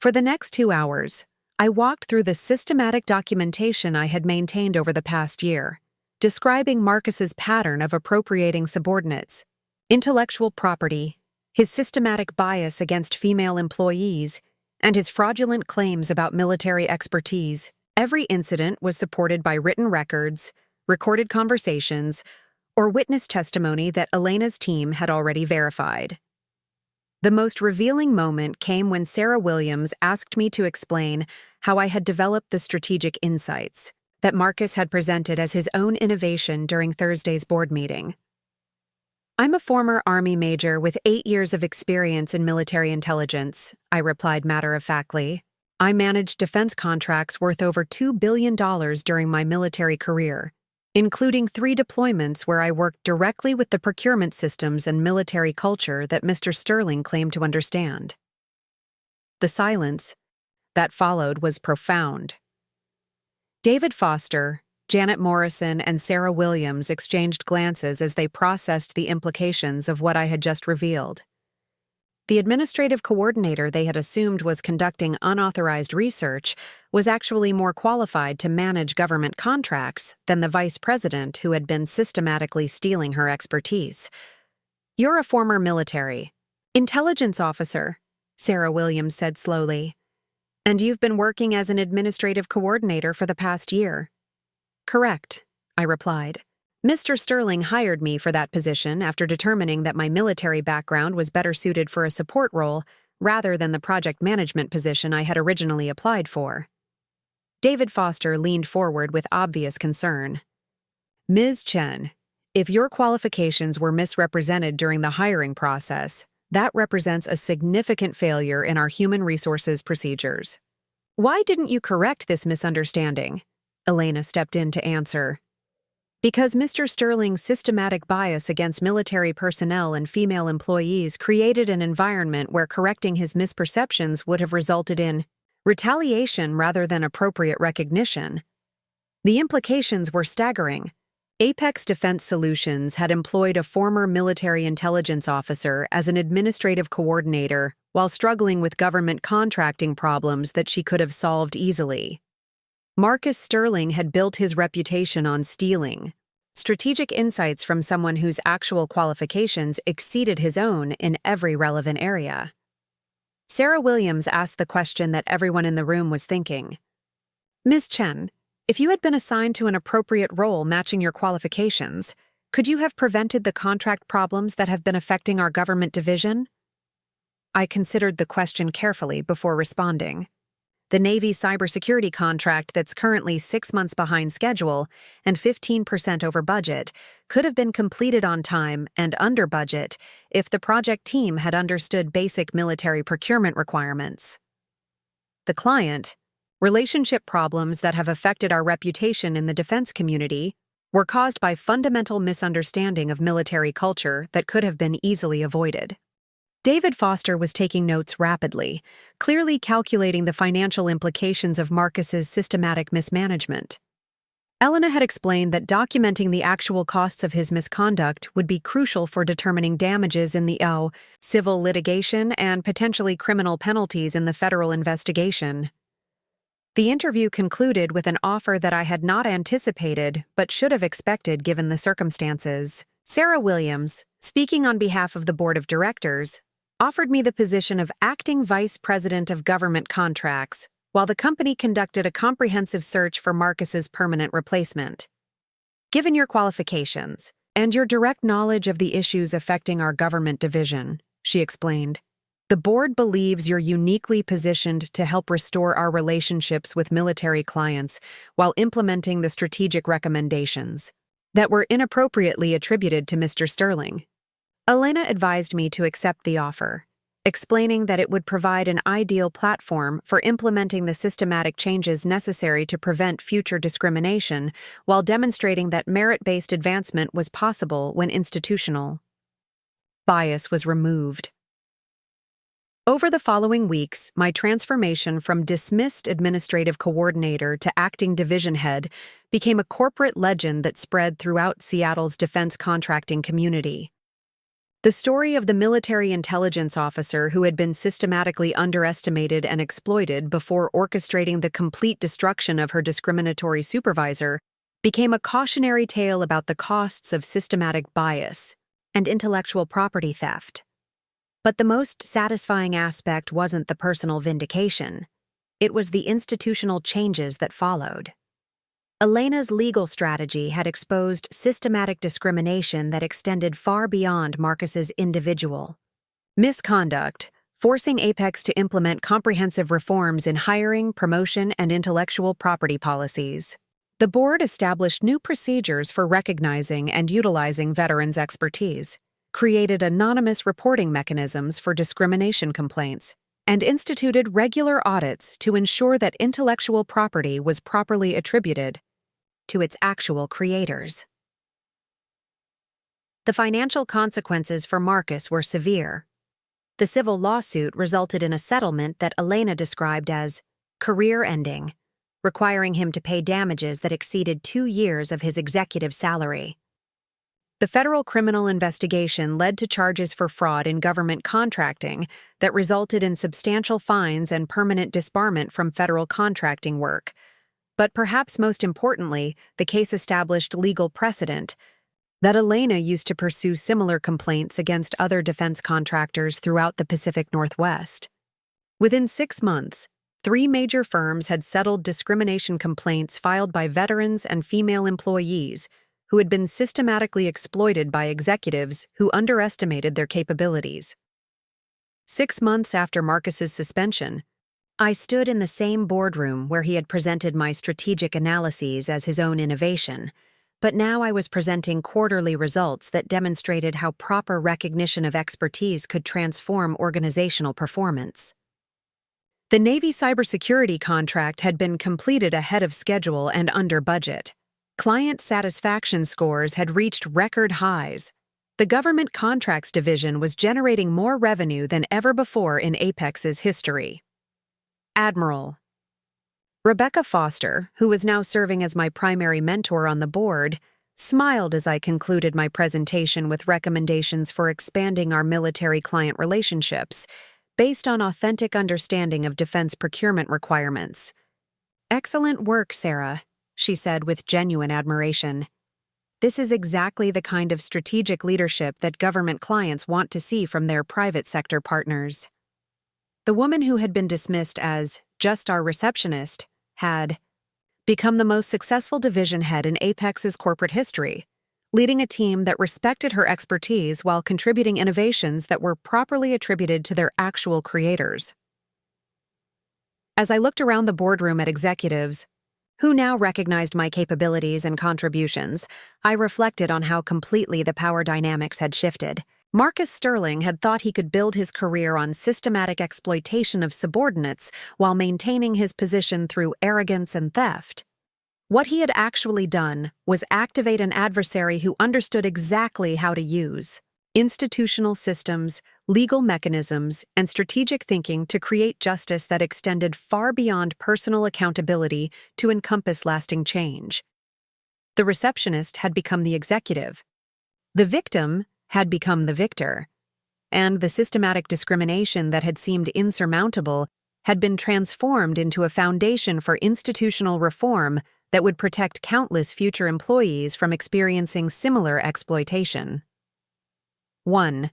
For the next 2 hours, I walked through the systematic documentation I had maintained over the past year, describing Marcus's pattern of appropriating subordinates, intellectual property, his systematic bias against female employees, and his fraudulent claims about military expertise. Every incident was supported by written records, recorded conversations, or witness testimony that Elena's team had already verified. The most revealing moment came when Sarah Williams asked me to explain how I had developed the strategic insights that Marcus had presented as his own innovation during Thursday's board meeting. "I'm a former Army major with 8 years of experience in military intelligence," I replied matter-of-factly. "I managed defense contracts worth over $2 billion during my military career, including 3 deployments where I worked directly with the procurement systems and military culture that Mr. Sterling claimed to understand." The silence that followed was profound. David Foster, Janet Morrison, and Sarah Williams exchanged glances as they processed the implications of what I had just revealed. The administrative coordinator they had assumed was conducting unauthorized research was actually more qualified to manage government contracts than the vice president who had been systematically stealing her expertise. "You're a former military intelligence officer," Sarah Williams said slowly, "and you've been working as an administrative coordinator for the past year." "Correct," I replied. "Mr. Sterling hired me for that position after determining that my military background was better suited for a support role rather than the project management position I had originally applied for." David Foster leaned forward with obvious concern. "Ms. Chen, if your qualifications were misrepresented during the hiring process, that represents a significant failure in our human resources procedures. Why didn't you correct this misunderstanding?" Elena stepped in to answer. "Because Mr. Sterling's systematic bias against military personnel and female employees created an environment where correcting his misperceptions would have resulted in retaliation rather than appropriate recognition. The implications were staggering. Apex Defense Solutions had employed a former military intelligence officer as an administrative coordinator while struggling with government contracting problems that she could have solved easily. Marcus Sterling had built his reputation on stealing strategic insights from someone whose actual qualifications exceeded his own in every relevant area." Sarah Williams asked the question that everyone in the room was thinking. "Ms. Chen, If you had been assigned to an appropriate role matching your qualifications, could you have prevented the contract problems that have been affecting our government division? I considered the question carefully before responding. The Navy cybersecurity contract that's currently 6 months behind schedule and 15% over budget could have been completed on time and under budget if the project team had understood basic military procurement requirements. The client, relationship problems that have affected our reputation in the defense community, were caused by fundamental misunderstanding of military culture that could have been easily avoided. David Foster was taking notes rapidly, clearly calculating the financial implications of Marcus's systematic mismanagement. Elena had explained that documenting the actual costs of his misconduct would be crucial for determining damages in the civil litigation and potentially criminal penalties in the federal investigation. The interview concluded with an offer that I had not anticipated but should have expected given the circumstances. Sarah Williams, speaking on behalf of the board of directors, offered me the position of acting vice president of government contracts while the company conducted a comprehensive search for Marcus's permanent replacement. Given your qualifications and your direct knowledge of the issues affecting our government division, she explained, the board believes you're uniquely positioned to help restore our relationships with military clients while implementing the strategic recommendations that were inappropriately attributed to Mr. Sterling. Elena advised me to accept the offer, explaining that it would provide an ideal platform for implementing the systematic changes necessary to prevent future discrimination while demonstrating that merit-based advancement was possible when institutional bias was removed. Over the following weeks, my transformation from dismissed administrative coordinator to acting division head became a corporate legend that spread throughout Seattle's defense contracting community. The story of the military intelligence officer who had been systematically underestimated and exploited before orchestrating the complete destruction of her discriminatory supervisor became a cautionary tale about the costs of systematic bias and intellectual property theft. But the most satisfying aspect wasn't the personal vindication. It was the institutional changes that followed. Elena's legal strategy had exposed systematic discrimination that extended far beyond Marcus's individual misconduct, forcing Apex to implement comprehensive reforms in hiring, promotion, and intellectual property policies. The board established new procedures for recognizing and utilizing veterans' expertise, created anonymous reporting mechanisms for discrimination complaints, and instituted regular audits to ensure that intellectual property was properly attributed to its actual creators. The financial consequences for Marcus were severe. The civil lawsuit resulted in a settlement that Elena described as career-ending, requiring him to pay damages that exceeded 2 years of his executive salary. The federal criminal investigation led to charges for fraud in government contracting that resulted in substantial fines and permanent disbarment from federal contracting work. But perhaps most importantly, the case established legal precedent that Elena used to pursue similar complaints against other defense contractors throughout the Pacific Northwest. Within 6 months, 3 major firms had settled discrimination complaints filed by veterans and female employees who had been systematically exploited by executives who underestimated their capabilities. 6 months after Marcus's suspension, I stood in the same boardroom where he had presented my strategic analyses as his own innovation, but now I was presenting quarterly results that demonstrated how proper recognition of expertise could transform organizational performance. The Navy cybersecurity contract had been completed ahead of schedule and under budget. Client satisfaction scores had reached record highs. The government contracts division was generating more revenue than ever before in Apex's history. Admiral Rebecca Foster, who was now serving as my primary mentor on the board, smiled as I concluded my presentation with recommendations for expanding our military-client relationships based on authentic understanding of defense procurement requirements. "Excellent work, Sarah," she said with genuine admiration. "This is exactly the kind of strategic leadership that government clients want to see from their private sector partners." The woman who had been dismissed as just our receptionist had become the most successful division head in Apex's corporate history, leading a team that respected her expertise while contributing innovations that were properly attributed to their actual creators. As I looked around the boardroom at executives, who now recognized my capabilities and contributions, I reflected on how completely the power dynamics had shifted. Marcus Sterling had thought he could build his career on systematic exploitation of subordinates while maintaining his position through arrogance and theft. What he had actually done was activate an adversary who understood exactly how to use institutional systems, legal mechanisms, and strategic thinking to create justice that extended far beyond personal accountability to encompass lasting change. The receptionist had become the executive. The victim had become the victor. And the systematic discrimination that had seemed insurmountable had been transformed into a foundation for institutional reform that would protect countless future employees from experiencing similar exploitation. 1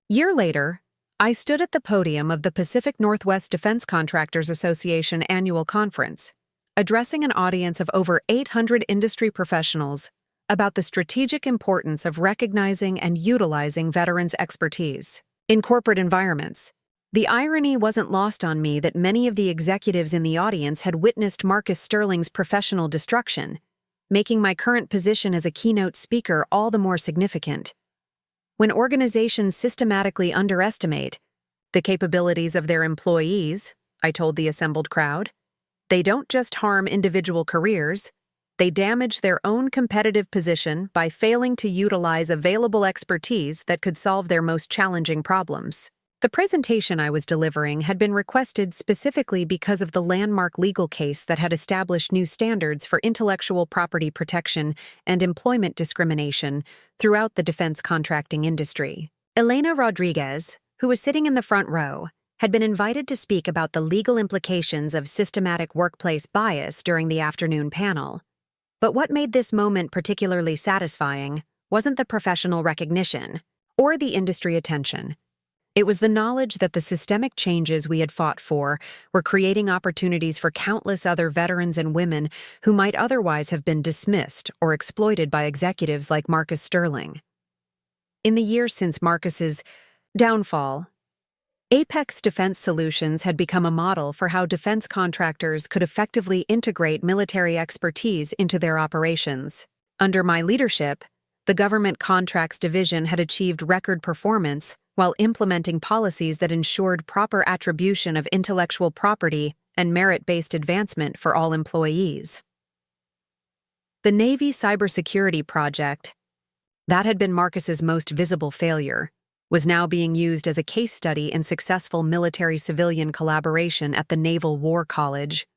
year later, I stood at the podium of the Pacific Northwest Defense Contractors Association annual conference, addressing an audience of over 800 industry professionals about the strategic importance of recognizing and utilizing veterans' expertise in corporate environments. The irony wasn't lost on me that many of the executives in the audience had witnessed Marcus Sterling's professional destruction, making my current position as a keynote speaker all the more significant. When organizations systematically underestimate the capabilities of their employees, I told the assembled crowd, they don't just harm individual careers, they damage their own competitive position by failing to utilize available expertise that could solve their most challenging problems. The presentation I was delivering had been requested specifically because of the landmark legal case that had established new standards for intellectual property protection and employment discrimination throughout the defense contracting industry. Elena Rodriguez, who was sitting in the front row, had been invited to speak about the legal implications of systematic workplace bias during the afternoon panel. But what made this moment particularly satisfying wasn't the professional recognition or the industry attention. It was the knowledge that the systemic changes we had fought for were creating opportunities for countless other veterans and women who might otherwise have been dismissed or exploited by executives like Marcus Sterling. In the years since Marcus's downfall, Apex Defense Solutions had become a model for how defense contractors could effectively integrate military expertise into their operations. Under my leadership, the Government Contracts Division had achieved record performance while implementing policies that ensured proper attribution of intellectual property and merit-based advancement for all employees. The Navy cybersecurity project, that had been Marcus's most visible failure, was now being used as a case study in successful military-civilian collaboration at the Naval War College.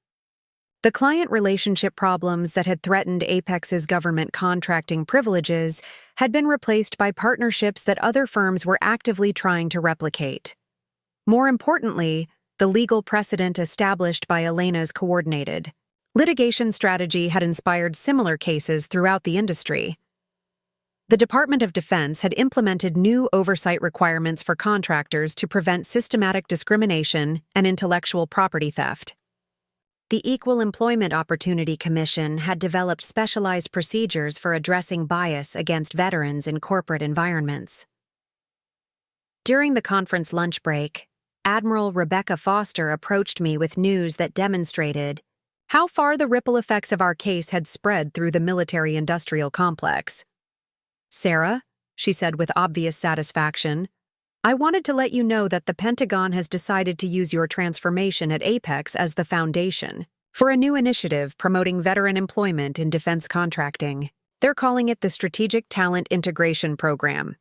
The client relationship problems that had threatened Apex's government contracting privileges had been replaced by partnerships that other firms were actively trying to replicate. More importantly, the legal precedent established by Elena's coordinated litigation strategy had inspired similar cases throughout the industry. The Department of Defense had implemented new oversight requirements for contractors to prevent systematic discrimination and intellectual property theft. The Equal Employment Opportunity Commission had developed specialized procedures for addressing bias against veterans in corporate environments. During the conference lunch break, Admiral Rebecca Foster approached me with news that demonstrated how far the ripple effects of our case had spread through the military-industrial complex. "Sarah," she said with obvious satisfaction, "I wanted to let you know that the Pentagon has decided to use your transformation at Apex as the foundation for a new initiative promoting veteran employment in defense contracting. They're calling it the Strategic Talent Integration Program."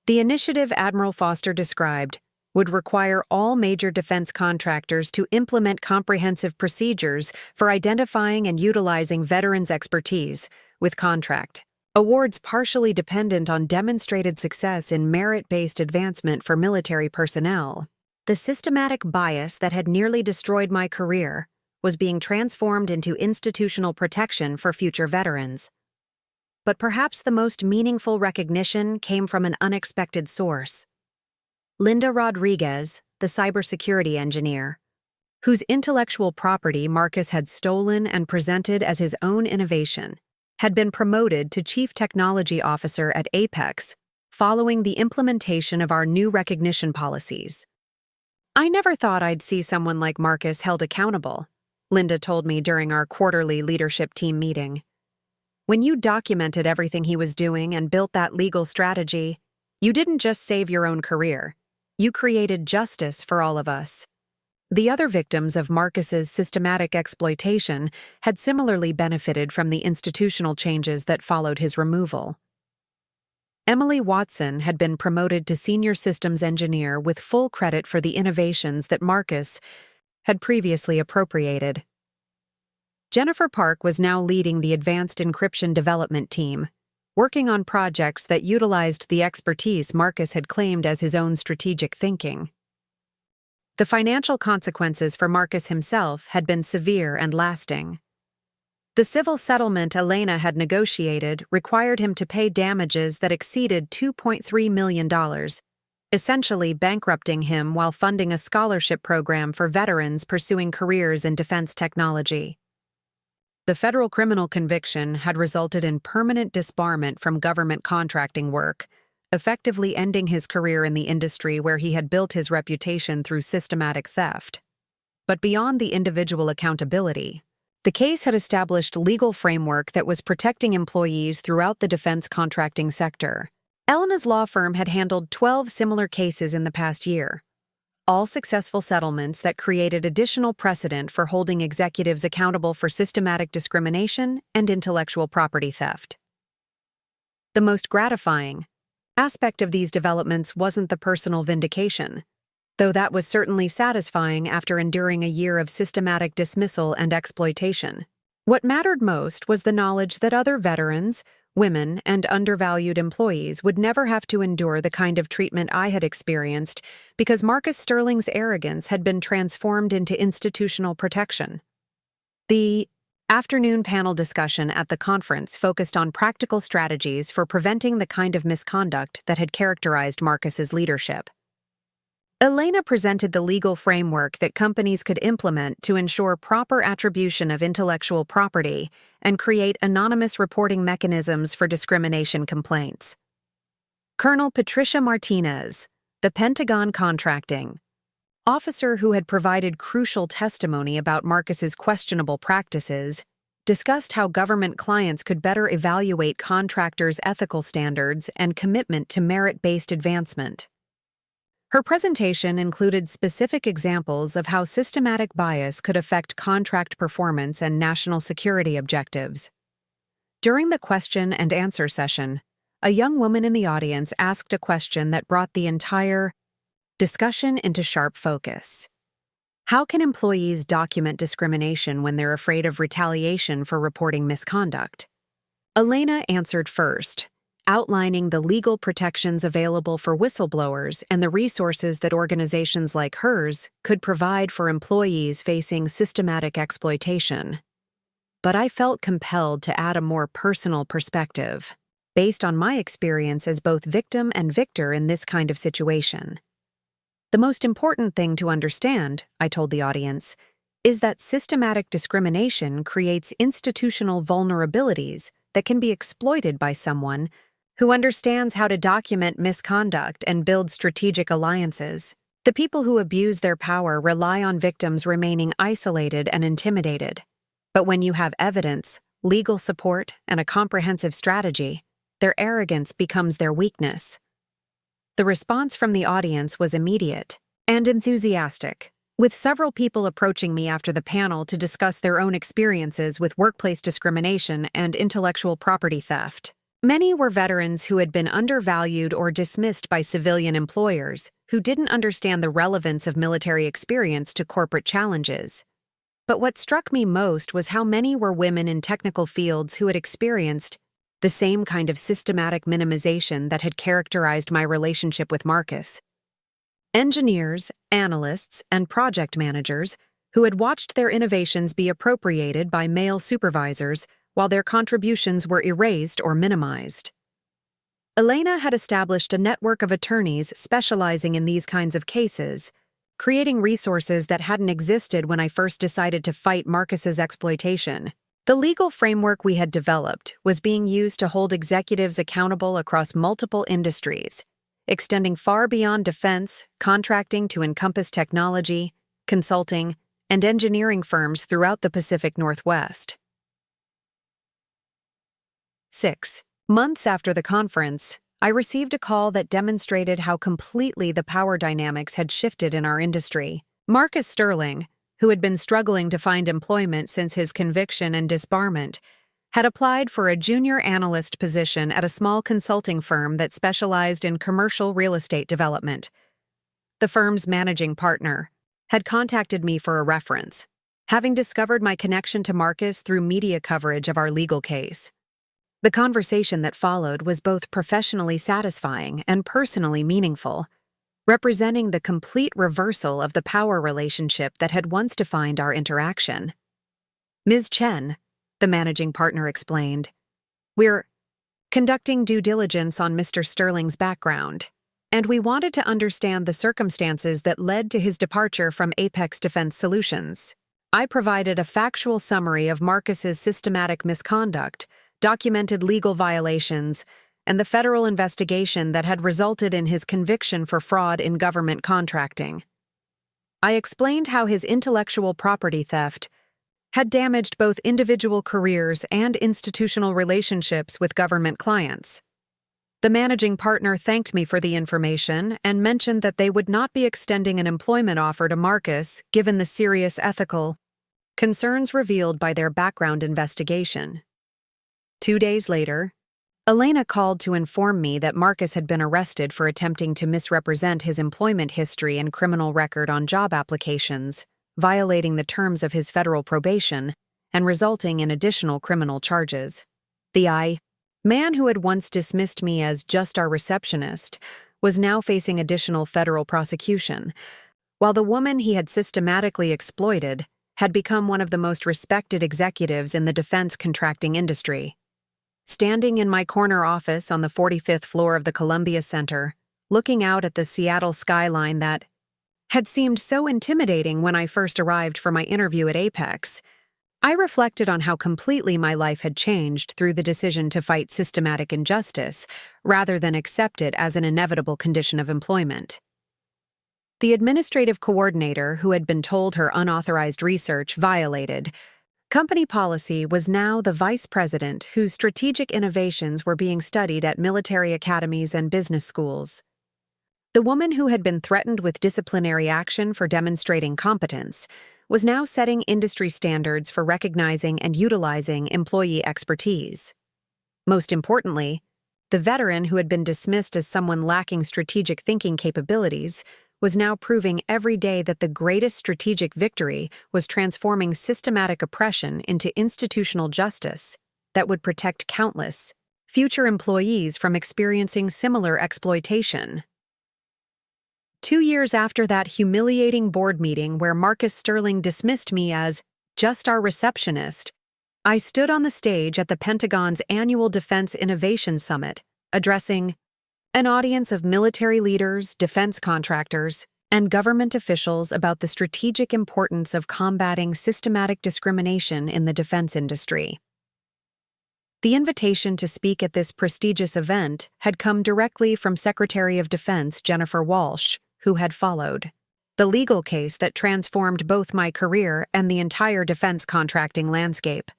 The initiative Admiral Foster described would require all major defense contractors to implement comprehensive procedures for identifying and utilizing veterans' expertise, with contract awards partially dependent on demonstrated success in merit-based advancement for military personnel. The systematic bias that had nearly destroyed my career was being transformed into institutional protection for future veterans. But perhaps the most meaningful recognition came from an unexpected source. Linda Rodriguez, the cybersecurity engineer, whose intellectual property Marcus had stolen and presented as his own innovation, had been promoted to Chief Technology Officer at Apex following the implementation of our new recognition policies. "I never thought I'd see someone like Marcus held accountable," Linda told me during our quarterly leadership team meeting. "When you documented everything he was doing and built that legal strategy, you didn't just save your own career. You created justice for all of us." The other victims of Marcus's systematic exploitation had similarly benefited from the institutional changes that followed his removal. Emily Watson had been promoted to senior systems engineer with full credit for the innovations that Marcus had previously appropriated. Jennifer Park was now leading the advanced encryption development team, working on projects that utilized the expertise Marcus had claimed as his own strategic thinking. The financial consequences for Marcus himself had been severe and lasting. The civil settlement Elena had negotiated required him to pay damages that exceeded $2.3 million, essentially bankrupting him while funding a scholarship program for veterans pursuing careers in defense technology. The federal criminal conviction had resulted in permanent disbarment from government contracting work, effectively ending his career in the industry where he had built his reputation through systematic theft. But beyond the individual accountability, the case had established legal framework that was protecting employees throughout the defense contracting sector. Elena's law firm had handled 12 similar cases in the past year, all successful settlements that created additional precedent for holding executives accountable for systematic discrimination and intellectual property theft. The most gratifying aspect of these developments wasn't the personal vindication, though that was certainly satisfying after enduring a year of systematic dismissal and exploitation. What mattered most was the knowledge that other veterans, women, and undervalued employees would never have to endure the kind of treatment I had experienced because Marcus Sterling's arrogance had been transformed into institutional protection. The afternoon panel discussion at the conference focused on practical strategies for preventing the kind of misconduct that had characterized Marcus's leadership. Elena presented the legal framework that companies could implement to ensure proper attribution of intellectual property and create anonymous reporting mechanisms for discrimination complaints. Colonel Patricia Martinez, the Pentagon contracting officer who had provided crucial testimony about Marcus's questionable practices, discussed how government clients could better evaluate contractors' ethical standards and commitment to merit-based advancement. Her presentation included specific examples of how systematic bias could affect contract performance and national security objectives. During the question and answer session, a young woman in the audience asked a question that brought the entire discussion into sharp focus. How can employees document discrimination when they're afraid of retaliation for reporting misconduct? Elena answered first, outlining the legal protections available for whistleblowers and the resources that organizations like hers could provide for employees facing systematic exploitation. But I felt compelled to add a more personal perspective, based on my experience as both victim and victor in this kind of situation. The most important thing to understand, I told the audience, is that systematic discrimination creates institutional vulnerabilities that can be exploited by someone who understands how to document misconduct and build strategic alliances. The people who abuse their power rely on victims remaining isolated and intimidated. But when you have evidence, legal support, and a comprehensive strategy, their arrogance becomes their weakness. The response from the audience was immediate and enthusiastic, with several people approaching me after the panel to discuss their own experiences with workplace discrimination and intellectual property theft. Many were veterans who had been undervalued or dismissed by civilian employers who didn't understand the relevance of military experience to corporate challenges. But what struck me most was how many were women in technical fields who had experienced the same kind of systematic minimization that had characterized my relationship with Marcus. Engineers, analysts, and project managers who had watched their innovations be appropriated by male supervisors while their contributions were erased or minimized. Elena had established a network of attorneys specializing in these kinds of cases, creating resources that hadn't existed when I first decided to fight Marcus's exploitation. The legal framework we had developed was being used to hold executives accountable across multiple industries, extending far beyond defense, contracting to encompass technology, consulting, and engineering firms throughout the Pacific Northwest. 6 months after the conference, I received a call that demonstrated how completely the power dynamics had shifted in our industry. Marcus Sterling, who had been struggling to find employment since his conviction and disbarment, had applied for a junior analyst position at a small consulting firm that specialized in commercial real estate development. The firm's managing partner had contacted me for a reference, having discovered my connection to Marcus through media coverage of our legal case. The conversation that followed was both professionally satisfying and personally meaningful, representing the complete reversal of the power relationship that had once defined our interaction. Ms. Chen, the managing partner explained, "We're conducting due diligence on Mr. Sterling's background, and we wanted to understand the circumstances that led to his departure from Apex Defense Solutions." I provided a factual summary of Marcus's systematic misconduct, documented legal violations, and the federal investigation that had resulted in his conviction for fraud in government contracting. I explained how his intellectual property theft had damaged both individual careers and institutional relationships with government clients. The managing partner thanked me for the information and mentioned that they would not be extending an employment offer to Marcus given the serious ethical concerns revealed by their background investigation. 2 days later, Elena called to inform me that Marcus had been arrested for attempting to misrepresent his employment history and criminal record on job applications, violating the terms of his federal probation and resulting in additional criminal charges. The man who had once dismissed me as just our receptionist was now facing additional federal prosecution, while the woman he had systematically exploited had become one of the most respected executives in the defense contracting industry. Standing in my corner office on the 45th floor of the Columbia Center, looking out at the Seattle skyline that had seemed so intimidating when I first arrived for my interview at Apex, I reflected on how completely my life had changed through the decision to fight systematic injustice rather than accept it as an inevitable condition of employment. The administrative coordinator who had been told her unauthorized research violated company policy was now the vice president whose strategic innovations were being studied at military academies and business schools. The woman who had been threatened with disciplinary action for demonstrating competence was now setting industry standards for recognizing and utilizing employee expertise. Most importantly, the veteran who had been dismissed as someone lacking strategic thinking capabilities was now proving every day that the greatest strategic victory was transforming systematic oppression into institutional justice that would protect countless future employees from experiencing similar exploitation. 2 years after that humiliating board meeting where Marcus Sterling dismissed me as just our receptionist, I stood on the stage at the Pentagon's annual Defense Innovation Summit, addressing an audience of military leaders, defense contractors, and government officials about the strategic importance of combating systematic discrimination in the defense industry. The invitation to speak at this prestigious event had come directly from Secretary of Defense Jennifer Walsh, who had followed the legal case that transformed both my career and the entire defense contracting landscape.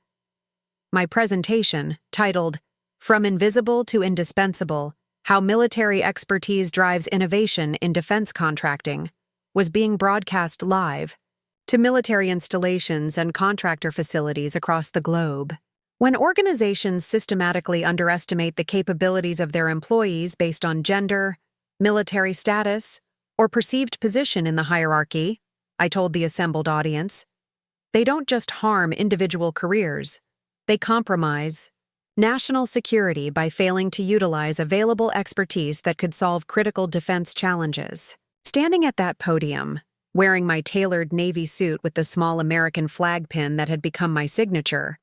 My presentation, titled "From Invisible to Indispensable: How Military Expertise Drives Innovation in Defense Contracting," was being broadcast live to military installations and contractor facilities across the globe. When organizations systematically underestimate the capabilities of their employees based on gender, military status, or perceived position in the hierarchy, I told the assembled audience, they don't just harm individual careers, they compromise national security by failing to utilize available expertise that could solve critical defense challenges. Standing at that podium, wearing my tailored navy suit with the small American flag pin that had become my signature,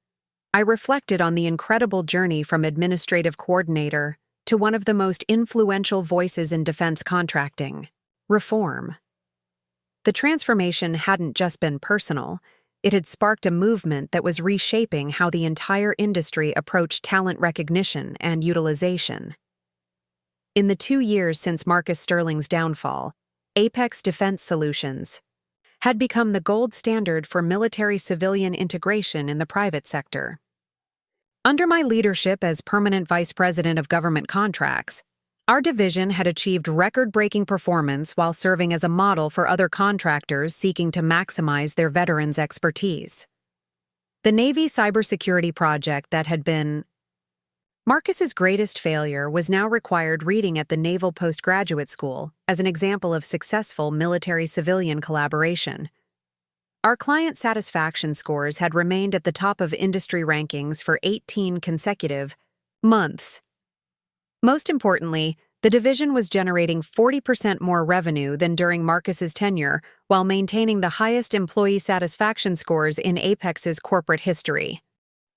I reflected on the incredible journey from administrative coordinator to one of the most influential voices in defense contracting: reform. The transformation hadn't just been personal, it had sparked a movement that was reshaping how the entire industry approached talent recognition and utilization. In the 2 years since Marcus Sterling's downfall, Apex Defense Solutions had become the gold standard for military-civilian integration in the private sector. Under my leadership as permanent vice president of government contracts, our division had achieved record-breaking performance while serving as a model for other contractors seeking to maximize their veterans' expertise. The Navy cybersecurity project that had been Marcus's greatest failure was now required reading at the Naval Postgraduate School as an example of successful military-civilian collaboration. Our client satisfaction scores had remained at the top of industry rankings for 18 consecutive months. Most importantly, the division was generating 40% more revenue than during Marcus's tenure while maintaining the highest employee satisfaction scores in Apex's corporate history.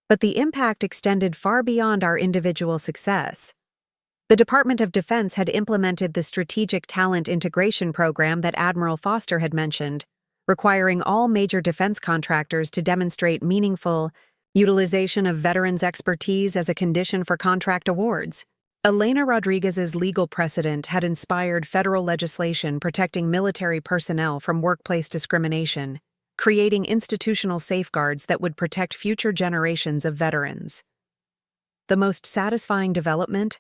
But the impact extended far beyond our individual success. The Department of Defense had implemented the Strategic Talent Integration Program that Admiral Foster had mentioned, requiring all major defense contractors to demonstrate meaningful utilization of veterans' expertise as a condition for contract awards. Elena Rodriguez's legal precedent had inspired federal legislation protecting military personnel from workplace discrimination, creating institutional safeguards that would protect future generations of veterans. The most satisfying development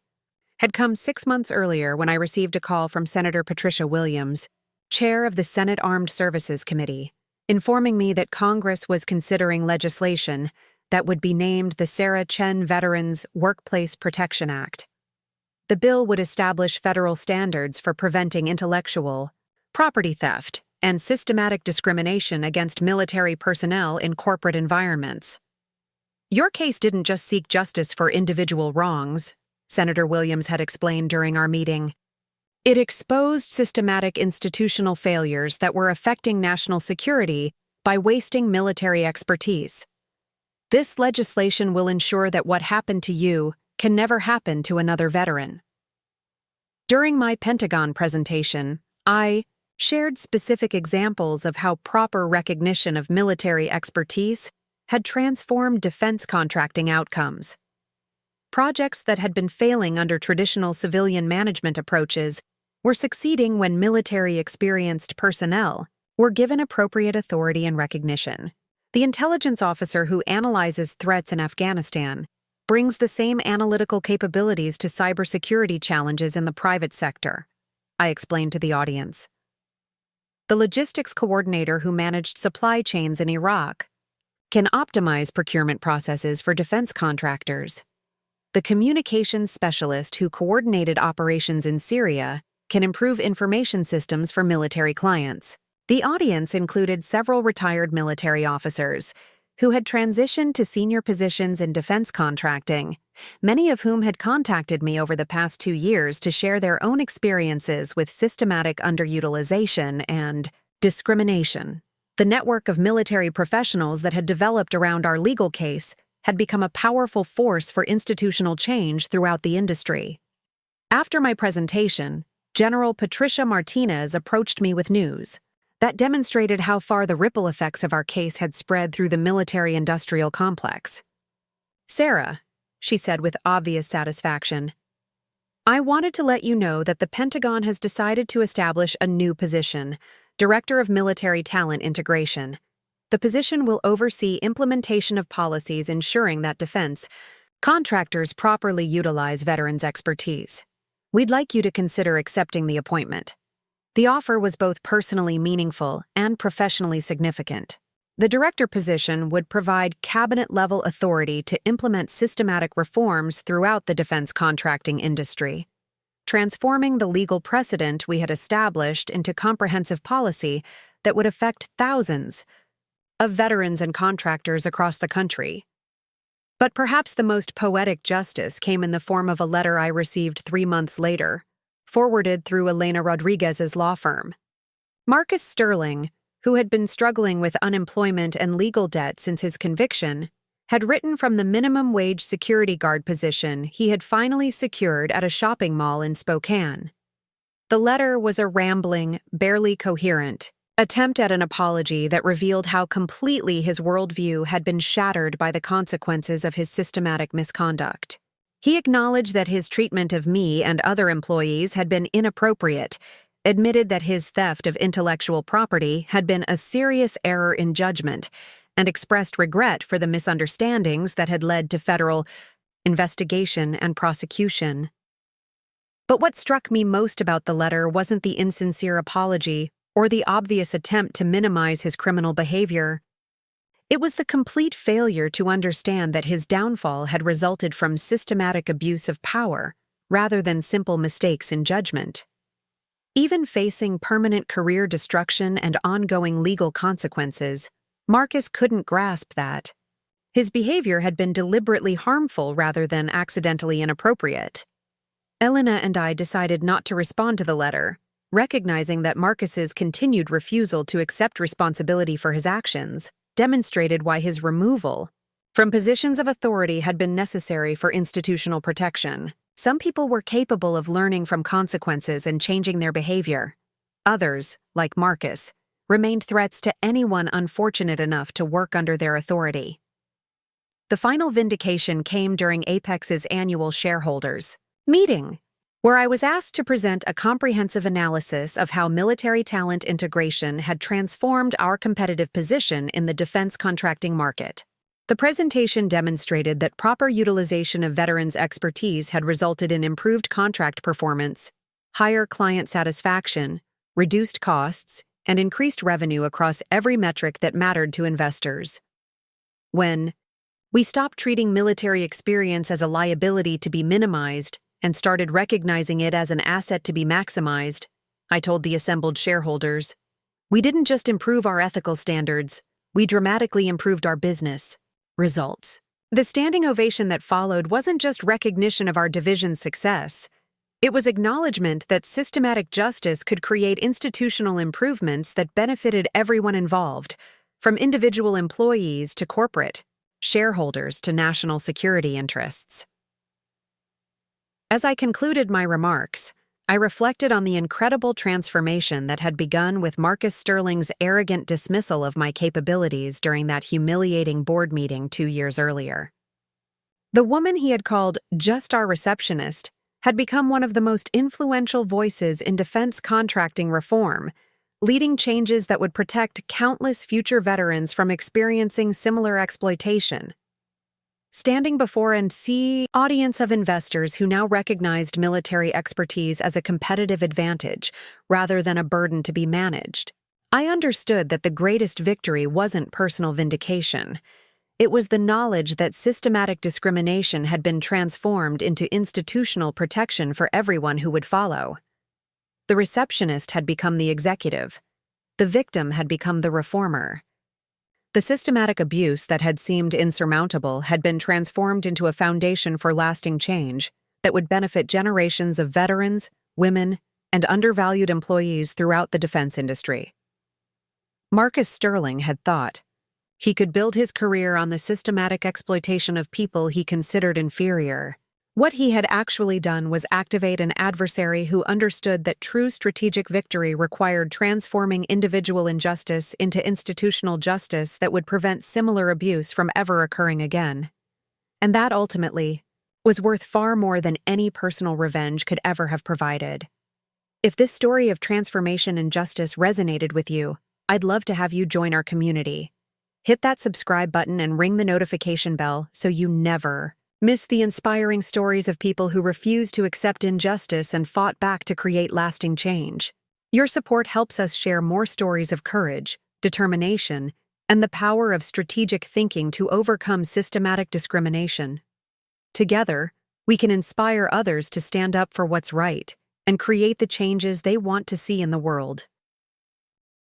had come 6 months earlier when I received a call from Senator Patricia Williams, chair of the Senate Armed Services Committee, informing me that Congress was considering legislation that would be named the Sarah Chen Veterans Workplace Protection Act. The bill would establish federal standards for preventing intellectual property theft and systematic discrimination against military personnel in corporate environments. Your case didn't just seek justice for individual wrongs, Senator Williams had explained during our meeting. It exposed systematic institutional failures that were affecting national security by wasting military expertise. This legislation will ensure that what happened to you can never happen to another veteran. During my Pentagon presentation, I shared specific examples of how proper recognition of military expertise had transformed defense contracting outcomes. Projects that had been failing under traditional civilian management approaches were succeeding when military-experienced personnel were given appropriate authority and recognition. The intelligence officer who analyzes threats in Afghanistan brings the same analytical capabilities to cybersecurity challenges in the private sector, I explained to the audience. The logistics coordinator who managed supply chains in Iraq can optimize procurement processes for defense contractors. The communications specialist who coordinated operations in Syria can improve information systems for military clients. The audience included several retired military officers who had transitioned to senior positions in defense contracting, many of whom had contacted me over the past 2 years to share their own experiences with systematic underutilization and discrimination. The network of military professionals that had developed around our legal case had become a powerful force for institutional change throughout the industry. After my presentation, General Patricia Martinez approached me with news that demonstrated how far the ripple effects of our case had spread through the military-industrial complex. "Sarah," she said with obvious satisfaction, "I wanted to let you know that the Pentagon has decided to establish a new position, Director of Military Talent Integration. The position will oversee implementation of policies ensuring that defense contractors properly utilize veterans' expertise. We'd like you to consider accepting the appointment." The offer was both personally meaningful and professionally significant. The director position would provide cabinet-level authority to implement systematic reforms throughout the defense contracting industry, transforming the legal precedent we had established into comprehensive policy that would affect thousands of veterans and contractors across the country. But perhaps the most poetic justice came in the form of a letter I received 3 months later, forwarded through Elena Rodriguez's law firm. Marcus Sterling, who had been struggling with unemployment and legal debt since his conviction, had written from the minimum wage security guard position he had finally secured at a shopping mall in Spokane. The letter was a rambling, barely coherent attempt at an apology that revealed how completely his worldview had been shattered by the consequences of his systematic misconduct. He acknowledged that his treatment of me and other employees had been inappropriate, admitted that his theft of intellectual property had been a serious error in judgment, and expressed regret for the misunderstandings that had led to federal investigation and prosecution. But what struck me most about the letter wasn't the insincere apology or the obvious attempt to minimize his criminal behavior. It was the complete failure to understand that his downfall had resulted from systematic abuse of power rather than simple mistakes in judgment. Even facing permanent career destruction and ongoing legal consequences, Marcus couldn't grasp that. His behavior had been deliberately harmful rather than accidentally inappropriate. Elena and I decided not to respond to the letter, recognizing that Marcus's continued refusal to accept responsibility for his actions demonstrated why his removal from positions of authority had been necessary for institutional protection. Some people were capable of learning from consequences and changing their behavior. Others, like Marcus, remained threats to anyone unfortunate enough to work under their authority. The final vindication came during Apex's annual shareholders' meeting, where I was asked to present a comprehensive analysis of how military talent integration had transformed our competitive position in the defense contracting market. The presentation demonstrated that proper utilization of veterans' expertise had resulted in improved contract performance, higher client satisfaction, reduced costs, and increased revenue across every metric that mattered to investors. When we stopped treating military experience as a liability to be minimized and started recognizing it as an asset to be maximized, I told the assembled shareholders, we didn't just improve our ethical standards, we dramatically improved our business results. The standing ovation that followed wasn't just recognition of our division's success. It was acknowledgement that systematic justice could create institutional improvements that benefited everyone involved, from individual employees to corporate, shareholders to national security interests. As I concluded my remarks, I reflected on the incredible transformation that had begun with Marcus Sterling's arrogant dismissal of my capabilities during that humiliating board meeting 2 years earlier. The woman he had called just our receptionist had become one of the most influential voices in defense contracting reform, leading changes that would protect countless future veterans from experiencing similar exploitation. Standing before an audience of investors who now recognized military expertise as a competitive advantage rather than a burden to be managed, I understood that the greatest victory wasn't personal vindication. It was the knowledge that systematic discrimination had been transformed into institutional protection for everyone who would follow. The receptionist had become the executive. The victim had become the reformer. The systematic abuse that had seemed insurmountable had been transformed into a foundation for lasting change that would benefit generations of veterans, women, and undervalued employees throughout the defense industry. Marcus Sterling had thought he could build his career on the systematic exploitation of people he considered inferior. What he had actually done was activate an adversary who understood that true strategic victory required transforming individual injustice into institutional justice that would prevent similar abuse from ever occurring again. And that, ultimately, was worth far more than any personal revenge could ever have provided. If this story of transformation and justice resonated with you, I'd love to have you join our community. Hit that subscribe button and ring the notification bell so you never miss the inspiring stories of people who refused to accept injustice and fought back to create lasting change. Your support helps us share more stories of courage, determination, and the power of strategic thinking to overcome systematic discrimination. Together, we can inspire others to stand up for what's right and create the changes they want to see in the world.